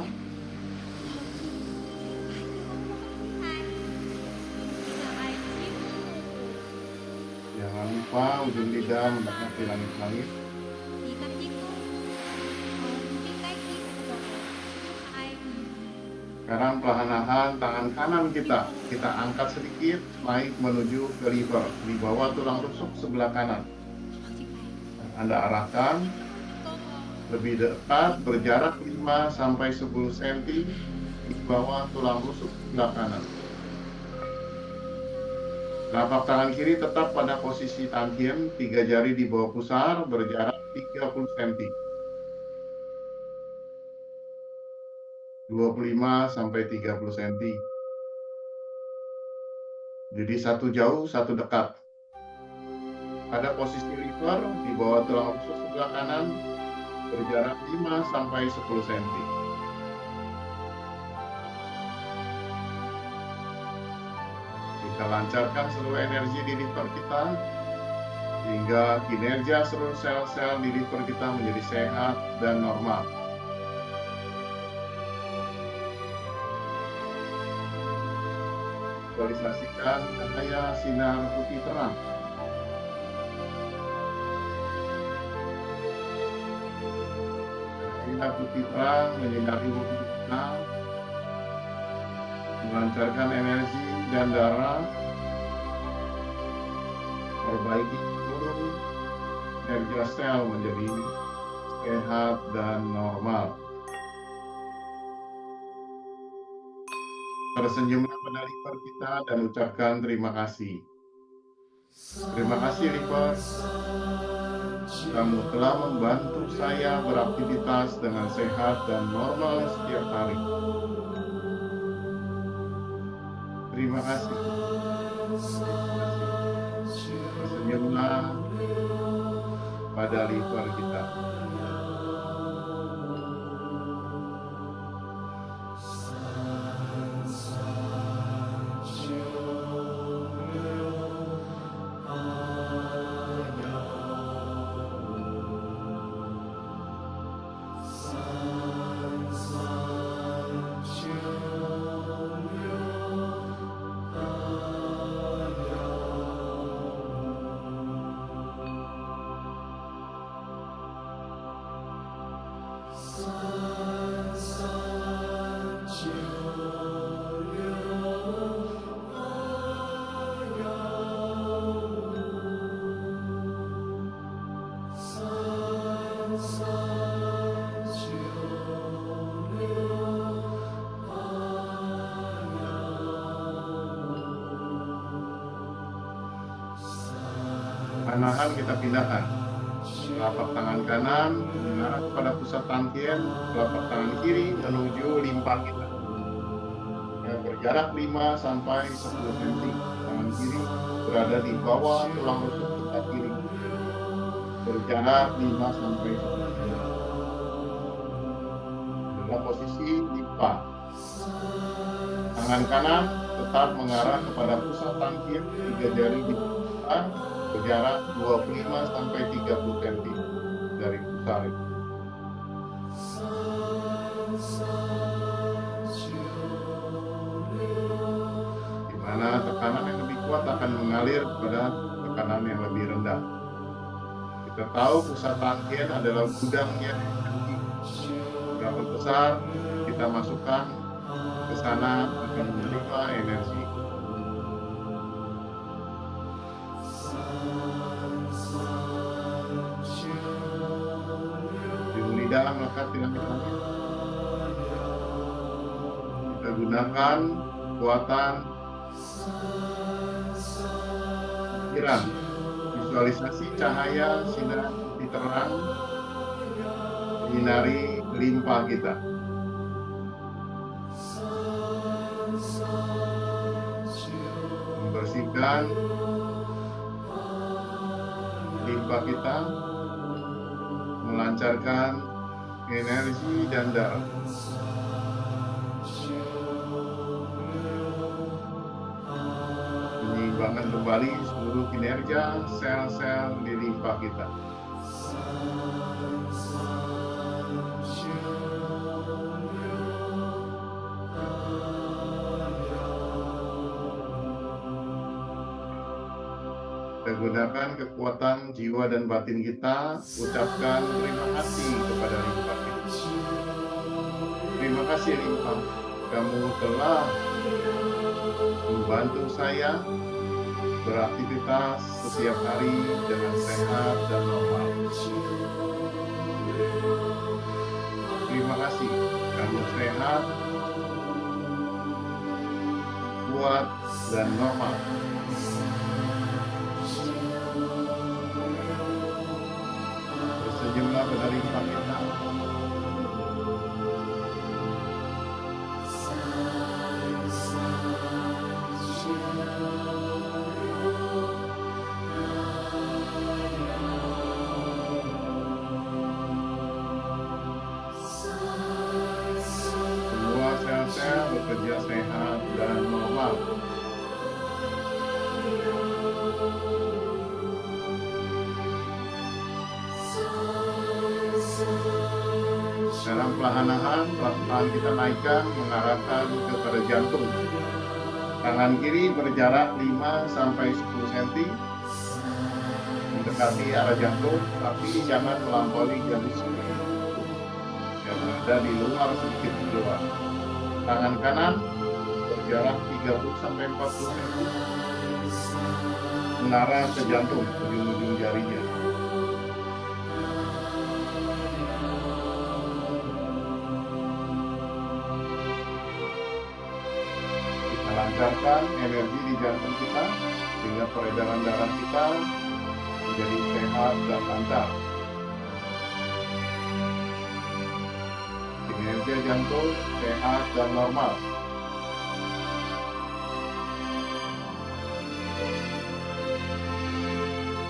Jangan lupa ujung lidah mendekati langit-langit. Sekarang perlahan-lahan tangan kanan kita angkat sedikit naik menuju ke liver di bawah tulang rusuk sebelah kanan. Anda arahkan lebih dekat, berjarak 5 sampai 10 cm di bawah tulang rusuk sebelah kanan. Telapak tangan kiri tetap pada posisi tangkien, 3 jari di bawah pusar, berjarak 30 cm. 25 sampai 30 cm. Jadi satu jauh, satu dekat. Pada posisi liver di bawah tulang rusuk sebelah kanan, berjarak 5 sampai 10 cm. Kita lancarkan seluruh energi di liver kita sehingga kinerja seluruh sel-sel di liver kita menjadi sehat dan normal. Visualisasikan cahaya sinar putih terang putih terang menyinari tubuh kita, melancarkan energi dan darah, perbaiki seluruh energi sel menjadi sehat dan normal. Tersenyumlah pada liver kita dan ucapkan terima kasih. Terima kasih liver. Kamu telah membantu saya beraktivitas dengan sehat dan normal setiap hari. Terima kasih. Tersenyumlah pada liver kita. Perlahan kita pindahkan telapak tangan kanan mengarah kepada pusat tangkien, telapak tangan kiri menuju limpa kita. Yang berjarak 5 sampai 10 cm. Tangan kiri berada di bawah tulang rusuk kita kiri. Berjarak 5 sampai 10 cm. Dalam posisi limpa. Tangan kanan tetap mengarah kepada pusat tangkien, 3 jari di depan, berjarak 25 sampai 30 cm dari pusar. mengalir kepada tekanan yang lebih rendah. Kita tahu pusat rangkaian adalah gudangnya energi. Berapa besar kita masukkan ke sana akan menerima energi. Di lidah melekat dinamikanya. Kita gunakan kekuatan pikiran, visualisasi cahaya sinar putih terang menyinari limpa kita. Membersihkan limpa kita, melancarkan energi dan darah. Menyeimbangkan kembali seluruh kinerja sel-sel di limpa kita. Kita gunakan kekuatan jiwa dan batin kita, ucapkan terima kasih kepada limpa kita. Terima kasih limpa, kamu telah membantu saya beraktivitas setiap hari dengan sehat dan normal. Terima kasih, kamu sehat, kuat, dan normal. Bersenyumlah pada limpa kita. Semua sel-sel bekerja sehat dan normal. Dalam perlahan-lahan kita naikkan mengarahkan kepada jantung. Tangan kiri berjarak 5-10 cm mendekati arah jantung, tapi jangan melampaui garis yang berada di luar sedikit di luar. Tangan kanan berjarak 30-40 cm mengarah ke jantung, ujung-ujung jarinya. Lancarkan energi di jantung kita sehingga peredaran darah kita menjadi sehat dan lancar. Kinerja jantung sehat dan normal.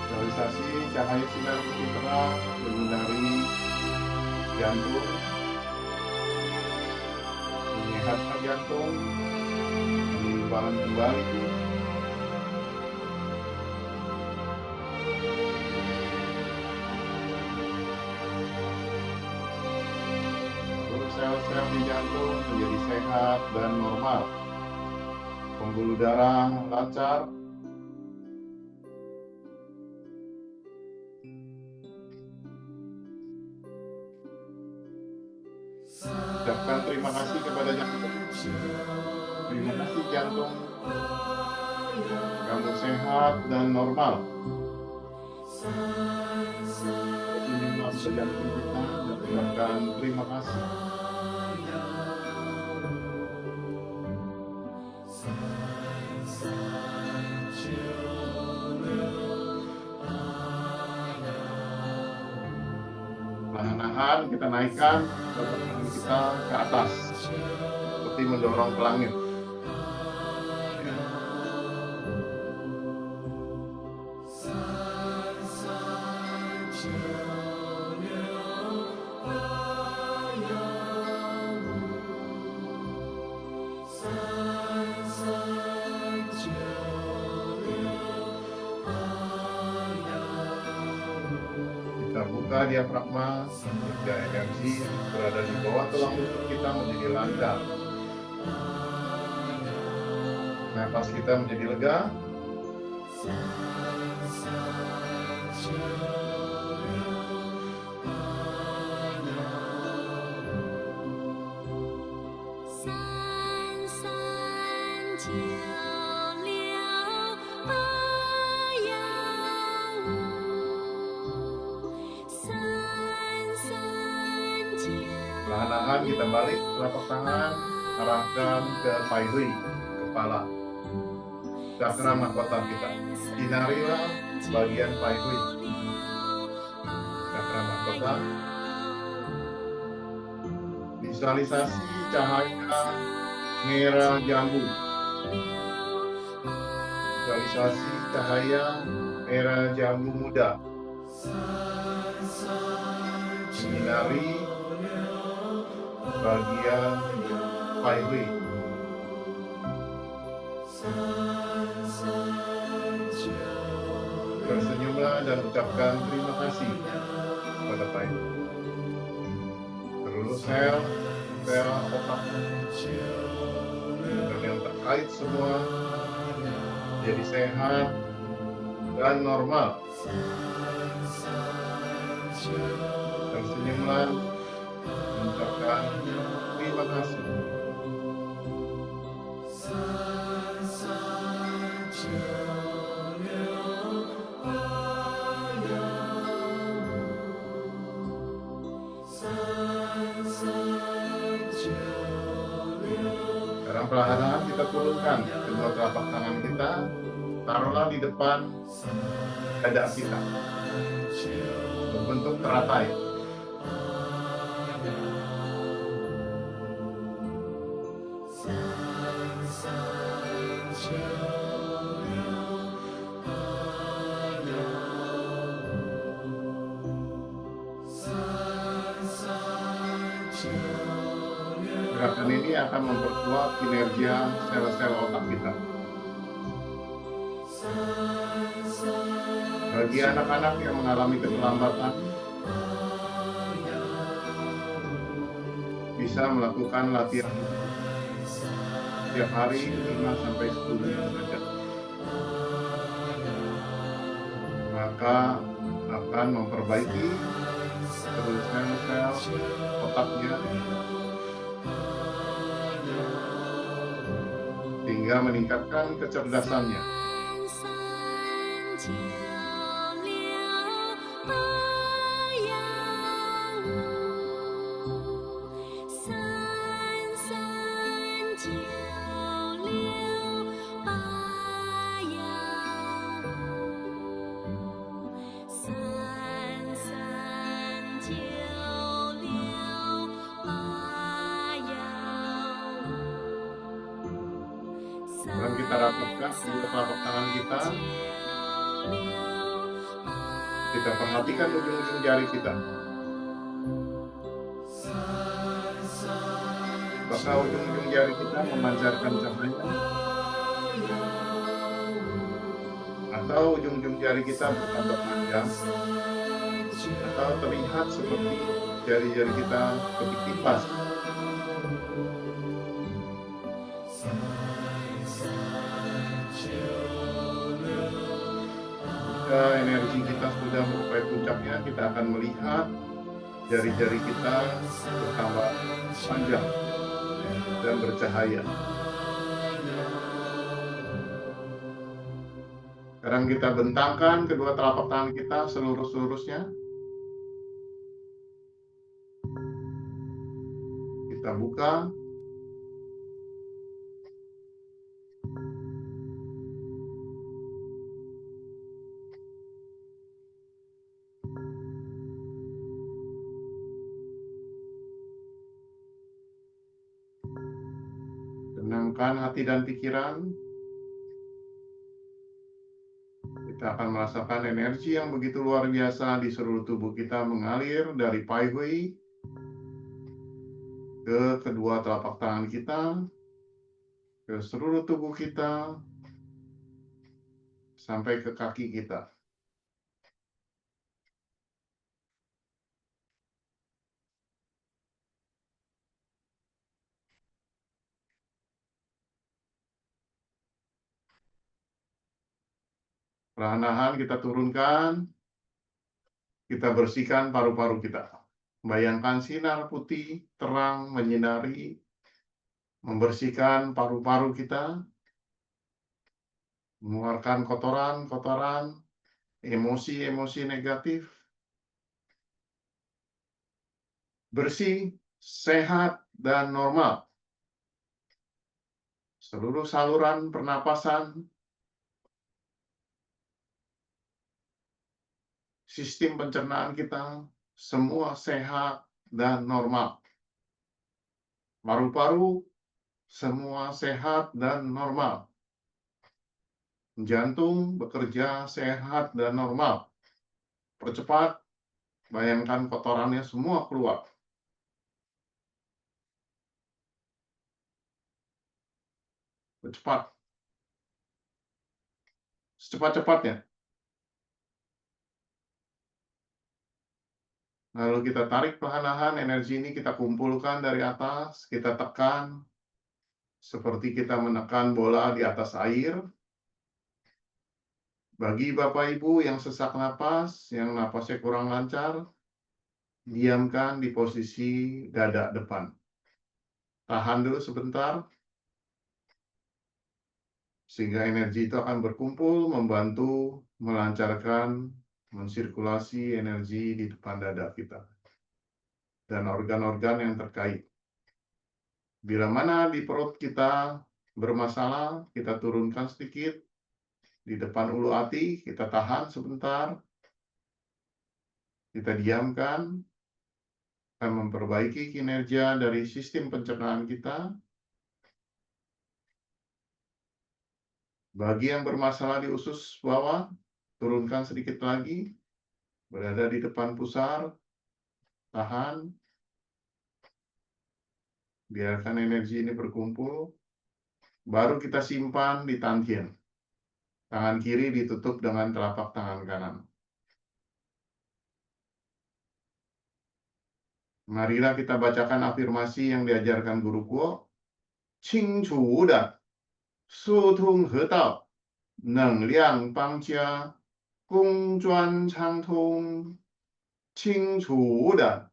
Visualisasi cahaya sinar putih terang menyinari jantung, menyehatkan jantung, menyeimbangkan kembali. Seluruh sel-sel di jantung menjadi sehat dan normal. Pembuluh darah lancar. Ucapkan terima kasih kepada jantung. Terima kasih jantung, kamu sehat dan normal. Senyumlah ke jantung kita dan ucapkan terima kasih. Perlahan-lahan kita naikkan tangan kita ke atas, seperti mendorong ke langit. Kita buka diafragma sehingga energi berada di bawah tulang rusuk kita menjadi lancar. Napas kita menjadi lega. 三三九六八幺五，三三九。Perlahan-lahan kita balik telapak tangan, arahkan ke Pai Hui, kepala, cakra mahkota kita. Sinarilah bagian Pai Hui, cakra mahkota. Visualisasi cahaya merah jambu. Visualisasi cahaya merah jambu muda. Menyinari bagian Pai Hui. Tersenyumlah dan ucapkan terima kasih kepada Pai Hui. Seluruh sel otak dan yang terkait semua jadi sehat dan normal. Tersenyumlah, mengucapkan terima kasih. Sekarang perlahan-lahan kita turunkan kedua telapak tangan kita, taruhlah di depan dada kita, berbentuk teratai. Gerakan ini akan memperkuat kinerja sel-sel otak kita. Bagi anak-anak yang mengalami keterlambatan, bisa melakukan latihan setiap hari 5-10 menit saja. Maka akan memperbaiki seluruh sel-sel otaknya hingga meningkatkan kecerdasannya. Dan kita rapatkan kedua telapak tangan kita. Kita perhatikan ujung-ujung jari kita. Apakah ujung-ujung jari kita memancarkan cahaya? Atau ujung-ujung jari kita bertambah panjang? Atau terlihat seperti jari-jari kita seperti kipas? Jika energi kita sudah mencapai puncaknya, kita akan melihat jari-jari kita bertambah panjang dan bercahaya. Sekarang kita bentangkan kedua telapak tangan kita selurus-lurusnya. Kita buka. Tenangkan hati dan pikiran. Kita akan merasakan energi yang begitu luar biasa di seluruh tubuh kita mengalir dari Pai Hui ke kedua telapak tangan kita, ke seluruh tubuh kita, sampai ke kaki kita. Perlahan-lahan kita turunkan, kita bersihkan paru-paru kita. Bayangkan sinar putih terang menyinari, membersihkan paru-paru kita, mengeluarkan kotoran-kotoran, emosi-emosi negatif, bersih, sehat, dan normal. Seluruh saluran pernapasan, sistem pencernaan kita, semua sehat dan normal. Paru-paru, semua sehat dan normal. Jantung bekerja sehat dan normal. Percepat, bayangkan kotorannya semua keluar. Percepat. Secepat-cepatnya. Lalu kita tarik perlahan-lahan, energi ini kita kumpulkan dari atas, kita tekan, seperti kita menekan bola di atas air. Bagi Bapak Ibu yang sesak napas, yang napasnya kurang lancar, diamkan di posisi dada depan. Tahan dulu sebentar, sehingga energi itu akan berkumpul, membantu melancarkan, mensirkulasi energi di depan dada kita. Dan organ-organ yang terkait. Bila mana di perut kita bermasalah, kita turunkan sedikit. Di depan ulu hati, kita tahan sebentar. Kita diamkan. Akan memperbaiki kinerja dari sistem pencernaan kita. Bagi yang bermasalah di usus bawah, turunkan sedikit lagi. Berada di depan pusar. Tahan. Biarkan energi ini berkumpul. Baru kita simpan di tantien. Tangan kiri ditutup dengan telapak tangan kanan. Marilah kita bacakan afirmasi yang diajarkan Guru Kuo. Qing chu da, su tung he dao, neng liang bang jia, gong zhuan chang tong. Qing chu da,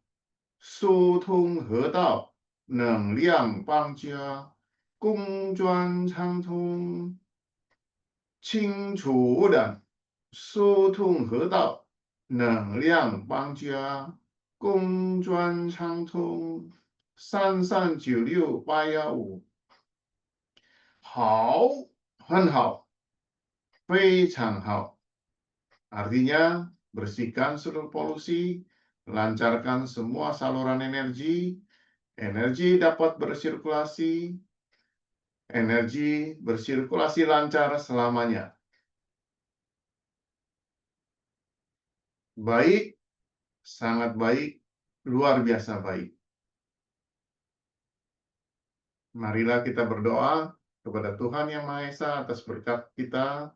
su tung he dao, neng liang bang jia, gong zhuan chang tong. Qing chu da, su tung he dao, neng liang bang jia,公专畅通339681好，很好，非常好. Artinya, bersihkan seluruh polusi, lancarkan semua saluran energi, energi dapat bersirkulasi, energi bersirkulasi lancar selamanya. Baik, sangat baik, luar biasa baik. Marilah kita berdoa kepada Tuhan Yang Maha Esa atas berkat kita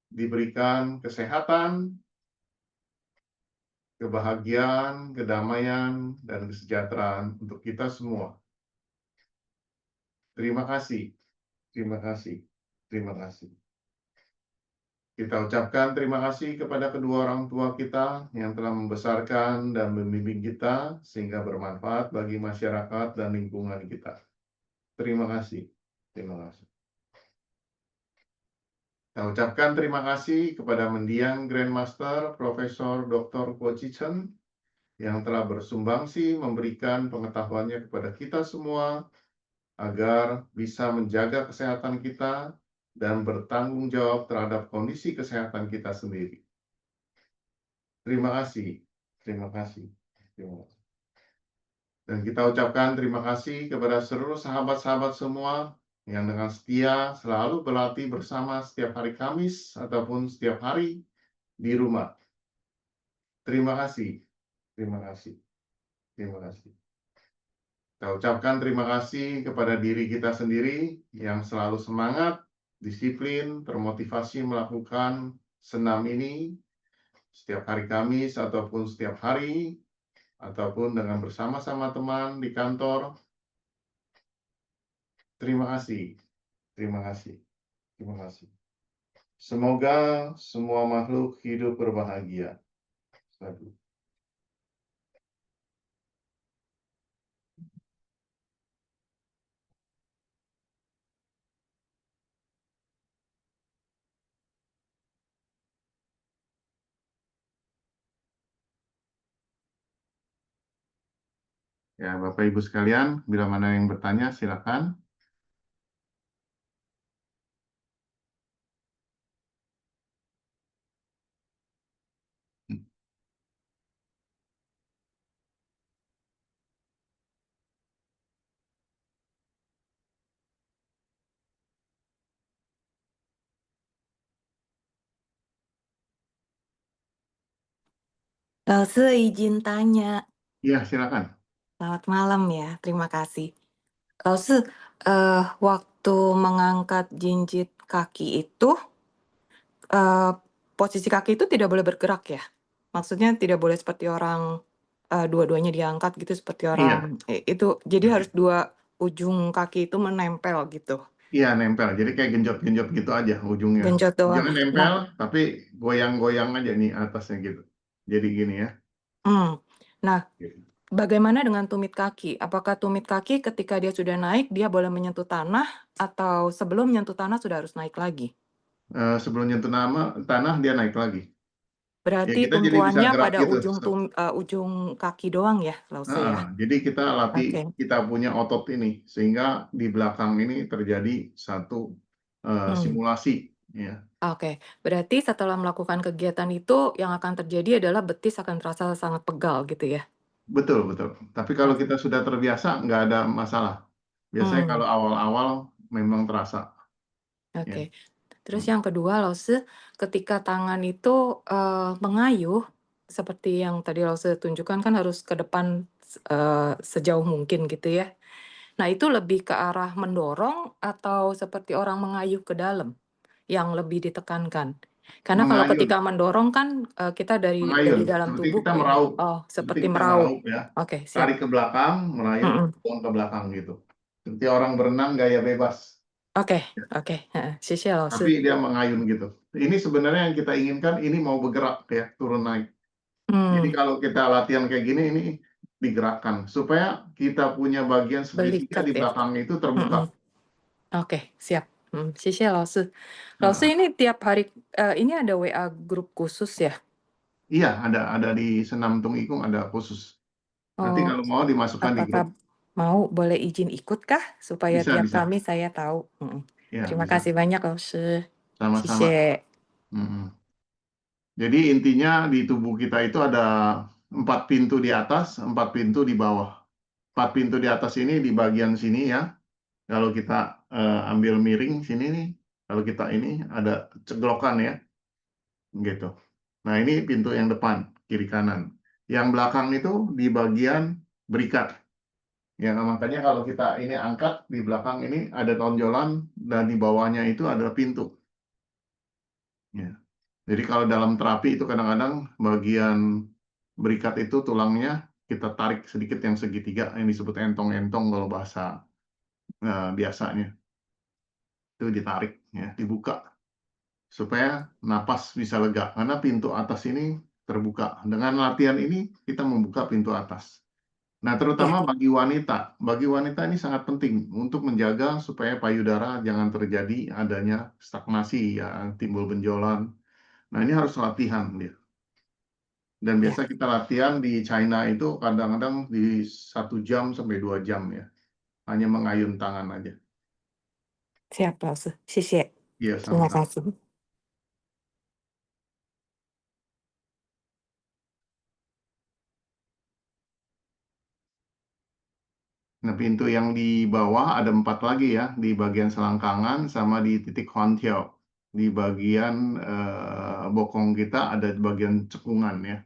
diberikan kesehatan, kebahagiaan, kedamaian, dan kesejahteraan untuk kita semua. Terima kasih, terima kasih, terima kasih. Kita ucapkan terima kasih kepada kedua orang tua kita yang telah membesarkan dan membimbing kita sehingga bermanfaat bagi masyarakat dan lingkungan kita. Terima kasih. Terima kasih. Kita ucapkan terima kasih kepada mendiang Grandmaster Profesor Dr. Kuo Chi Chen yang telah bersumbangsi memberikan pengetahuannya kepada kita semua agar bisa menjaga kesehatan kita dan bertanggung jawab terhadap kondisi kesehatan kita sendiri. Terima kasih, terima kasih, terima kasih. Dan kita ucapkan terima kasih kepada seluruh sahabat-sahabat semua yang dengan setia selalu berlatih bersama setiap hari Kamis ataupun setiap hari di rumah. Terima kasih, terima kasih, terima kasih. Kita ucapkan terima kasih kepada diri kita sendiri yang selalu semangat, disiplin, termotivasi melakukan senam ini setiap hari Kamis ataupun setiap hari, ataupun dengan bersama-sama teman di kantor. Terima kasih, terima kasih, terima kasih. Semoga semua makhluk hidup berbahagia. Satu. Ya, Bapak Ibu sekalian, bila mana yang bertanya silakan. Lause izin tanya. Iya, silakan. Selamat malam ya, terima kasih. Lause, waktu mengangkat jinjit kaki itu, posisi kaki itu tidak boleh bergerak ya? Maksudnya tidak boleh seperti orang dua-duanya diangkat gitu seperti Iya. orang itu. Jadi harus dua ujung kaki itu menempel gitu. Iya, nempel. Jadi kayak genjot-genjot gitu aja ujungnya. Genjot doang. Jangan nempel, tapi goyang-goyang aja nih atasnya gitu. Jadi gini ya. Nah, Gitu. bagaimana dengan tumit kaki? Apakah tumit kaki ketika dia sudah naik dia boleh menyentuh tanah atau sebelum menyentuh tanah sudah harus naik lagi? Sebelum nyentuh tanah dia naik lagi. Ya Berarti kita jadi bisa tumpuannya gerak pada gitu. ujung kaki doang ya, Lause ya? Jadi kita latih, Oke. kita punya otot ini sehingga di belakang ini terjadi satu simulasi. Ya. Oke, berarti setelah melakukan kegiatan itu yang akan terjadi adalah betis akan terasa sangat pegal gitu ya? Betul, betul. Tapi kalau Oke. kita sudah terbiasa, nggak ada masalah. Biasanya kalau awal-awal memang terasa. Oke. Ya. Terus yang kedua, Lause, ketika tangan itu mengayuh, seperti yang tadi Lause tunjukkan kan harus ke depan sejauh mungkin gitu ya. Nah, itu lebih ke arah mendorong atau seperti orang mengayuh ke dalam yang lebih ditekankan? Karena kalau Mengayun, ketika mendorong kan kita dari mengayun. dalam Seperti tubuh kita ke ini. meraup. Oh, Seperti seperti kita meraup. meraup ya. Oke, siap. Tarik ke belakang, merayun, buang ke belakang gitu. Seperti orang berenang gaya bebas. Oke, oke. Sisi Lause. Tapi dia mengayun gitu. Ini sebenarnya yang kita inginkan, ini mau bergerak ya, turun naik. Jadi kalau kita latihan kayak gini, ini digerakkan. Supaya kita punya bagian segitiga Belikat di ya. belakang itu terbuka. Oke, siap. Sisi Lause. Nah, Lause ini tiap hari, ini ada WA grup khusus ya? iya, ada di Senam Tung Ikung ada khusus. Nanti Oh, kalau mau dimasukkan di apakah grup. mau boleh izin ikut kah? Supaya Bisa, tiap bisa. kami saya tahu. Ya, Terima bisa. kasih banyak, Lause. Sama-sama. Sisi. Mm-mm. Jadi intinya di tubuh kita itu ada 4 pintu di atas, 4 pintu di bawah. 4 pintu di atas ini di bagian sini ya. Kalau kita ambil miring sini nih, kalau kita ini ada ceglokan ya, gitu. Nah ini pintu yang depan, kiri kanan. Yang belakang itu di bagian berikat. Ya, makanya kalau kita ini angkat, di belakang ini ada tonjolan, dan di bawahnya itu ada pintu. Ya. Jadi kalau dalam terapi itu kadang-kadang bagian berikat itu tulangnya kita tarik sedikit yang segitiga, yang disebut entong-entong kalau bahasa biasanya. Itu ditarik, ya, dibuka. Supaya napas bisa lega. Karena pintu atas ini terbuka. Dengan latihan ini kita membuka pintu atas. Nah, terutama bagi wanita ini sangat penting untuk menjaga supaya payudara jangan terjadi adanya stagnasi, ya, timbul benjolan. Nah, ini harus latihan dia. Dan biasa kita latihan di China itu kadang-kadang di 1 jam sampai 2 jam ya. Hanya mengayun tangan aja. Siap, Lause. Sisi. Iya, Terima sama-sama. kasih. Nah, pintu yang di bawah ada 4 lagi ya, di bagian selangkangan sama di titik Huantiao. Di bagian bokong kita ada bagian cekungan ya,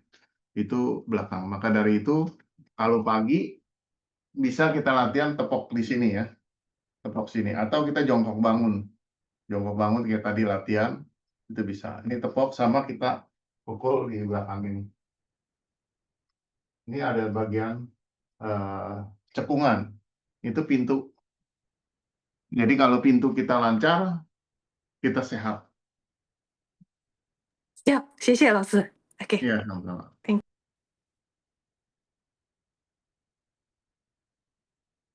itu belakang. Maka dari itu, kalau pagi bisa kita latihan tepok di sini ya, tepok sini. Atau kita jongkok bangun. Jongkok bangun kayak tadi latihan, itu bisa. Ini tepok sama kita pukul di belakang ini. Ini ada bagian cekungan, itu pintu. Jadi kalau pintu kita lancar, kita sehat. Siap, 谢谢老师。Oke, Iya, sama-sama. thank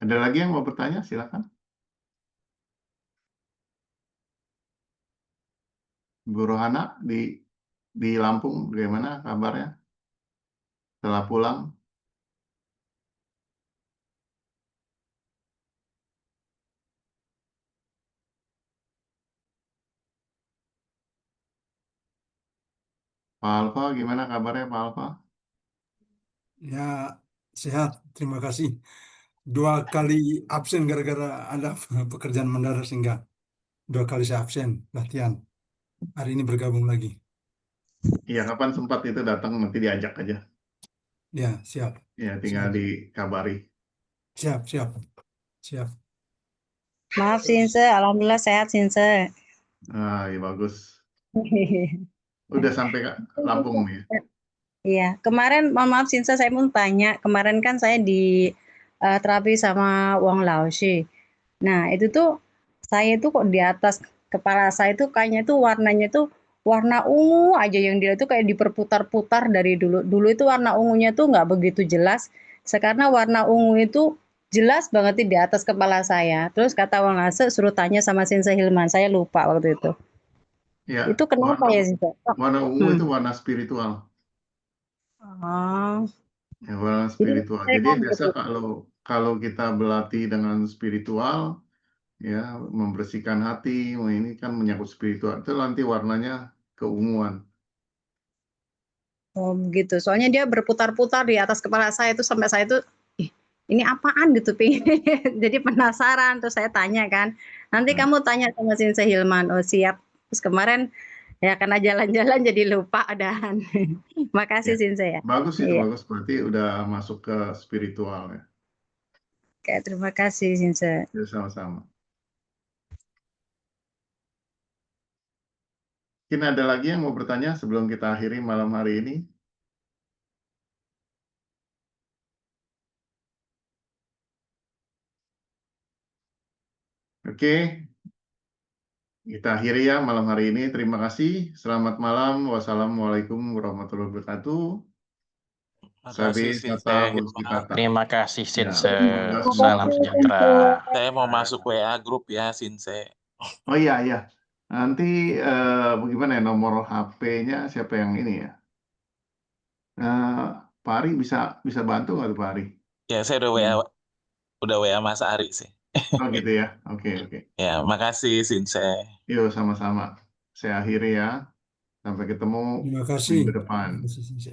Ada lagi yang mau bertanya? Silakan. Bu Rohana di Lampung, bagaimana kabarnya? Setelah pulang? Pak Alfa, gimana kabarnya Pak Alfa? Ya, sehat. Terima kasih. 2 kali absen gara-gara ada pekerjaan mendadak sehingga 2 kali saya absen latihan. Hari ini bergabung lagi. Iya, kapan sempat itu datang, nanti diajak aja. Ya, siap. Ya, tinggal Siap. dikabari. Siap, siap. Siap. Maaf Sinse, alhamdulillah sehat Sinse. Ah, ya bagus. Udah sampai ke Lampung nih. Iya, kemarin mohon maaf Sinse, saya mau tanya, kemarin kan saya di terapi sama Wong Laoshi. Nah, itu tuh saya tuh kok di atas kepala saya tuh kayaknya tuh warnanya tuh warna ungu aja yang dia tuh kayak diperputar-putar dari dulu. Dulu itu warna ungunya tuh nggak begitu jelas. Sekarang warna ungu itu jelas banget di atas kepala saya. Terus kata Wong Lase suruh tanya sama Sinse Hilman, saya lupa waktu itu. Ya, Itu kenapa ya Sinse? warna ungu itu warna spiritual. Oh, Ya, warna spiritual. saya Jadi kan biasa gitu. kalau kita berlatih dengan spiritual, ya membersihkan hati, ini kan menyangkut spiritual, itu nanti warnanya keunguan. Oh, begitu. Soalnya dia berputar-putar di atas kepala saya itu sampai saya itu, ih, ini apaan gitu, Ping. Jadi penasaran, terus saya tanya kan, nanti Hmm. kamu tanya sama Sinse Hilman. Oh, siap. Terus kemarin ya karena jalan-jalan jadi lupa dan makasih Ya. Sinse ya. Bagus itu, Iya. bagus. Berarti udah masuk ke spiritual ya. Oke, terima kasih Sinse. Ya, sama-sama. Mungkin ada lagi yang mau bertanya sebelum kita akhiri malam hari ini? Oke, kita akhiri ya malam hari ini. Terima kasih. Selamat malam. Wassalamualaikum warahmatullahi wabarakatuh. Sabi Makasih Sinse kata Hilman. Mustikata. Terima kasih Ya, Sinse. terima kasih. Salam sejahtera. Saya mau masuk WA grup ya Sinse. Oh iya, iya. Nanti bagaimana ya nomor HP-nya siapa yang ini ya? Pak Ari bisa bantu nggak tuh Pak Ari? Ya saya udah WA Mas Ari sih. Oh gitu ya. Oke, oke. Ya, makasih Sinse. Yuk sama-sama. Saya akhiri ya. Sampai ketemu Terima kasih. minggu depan. Terima kasih, Sinse.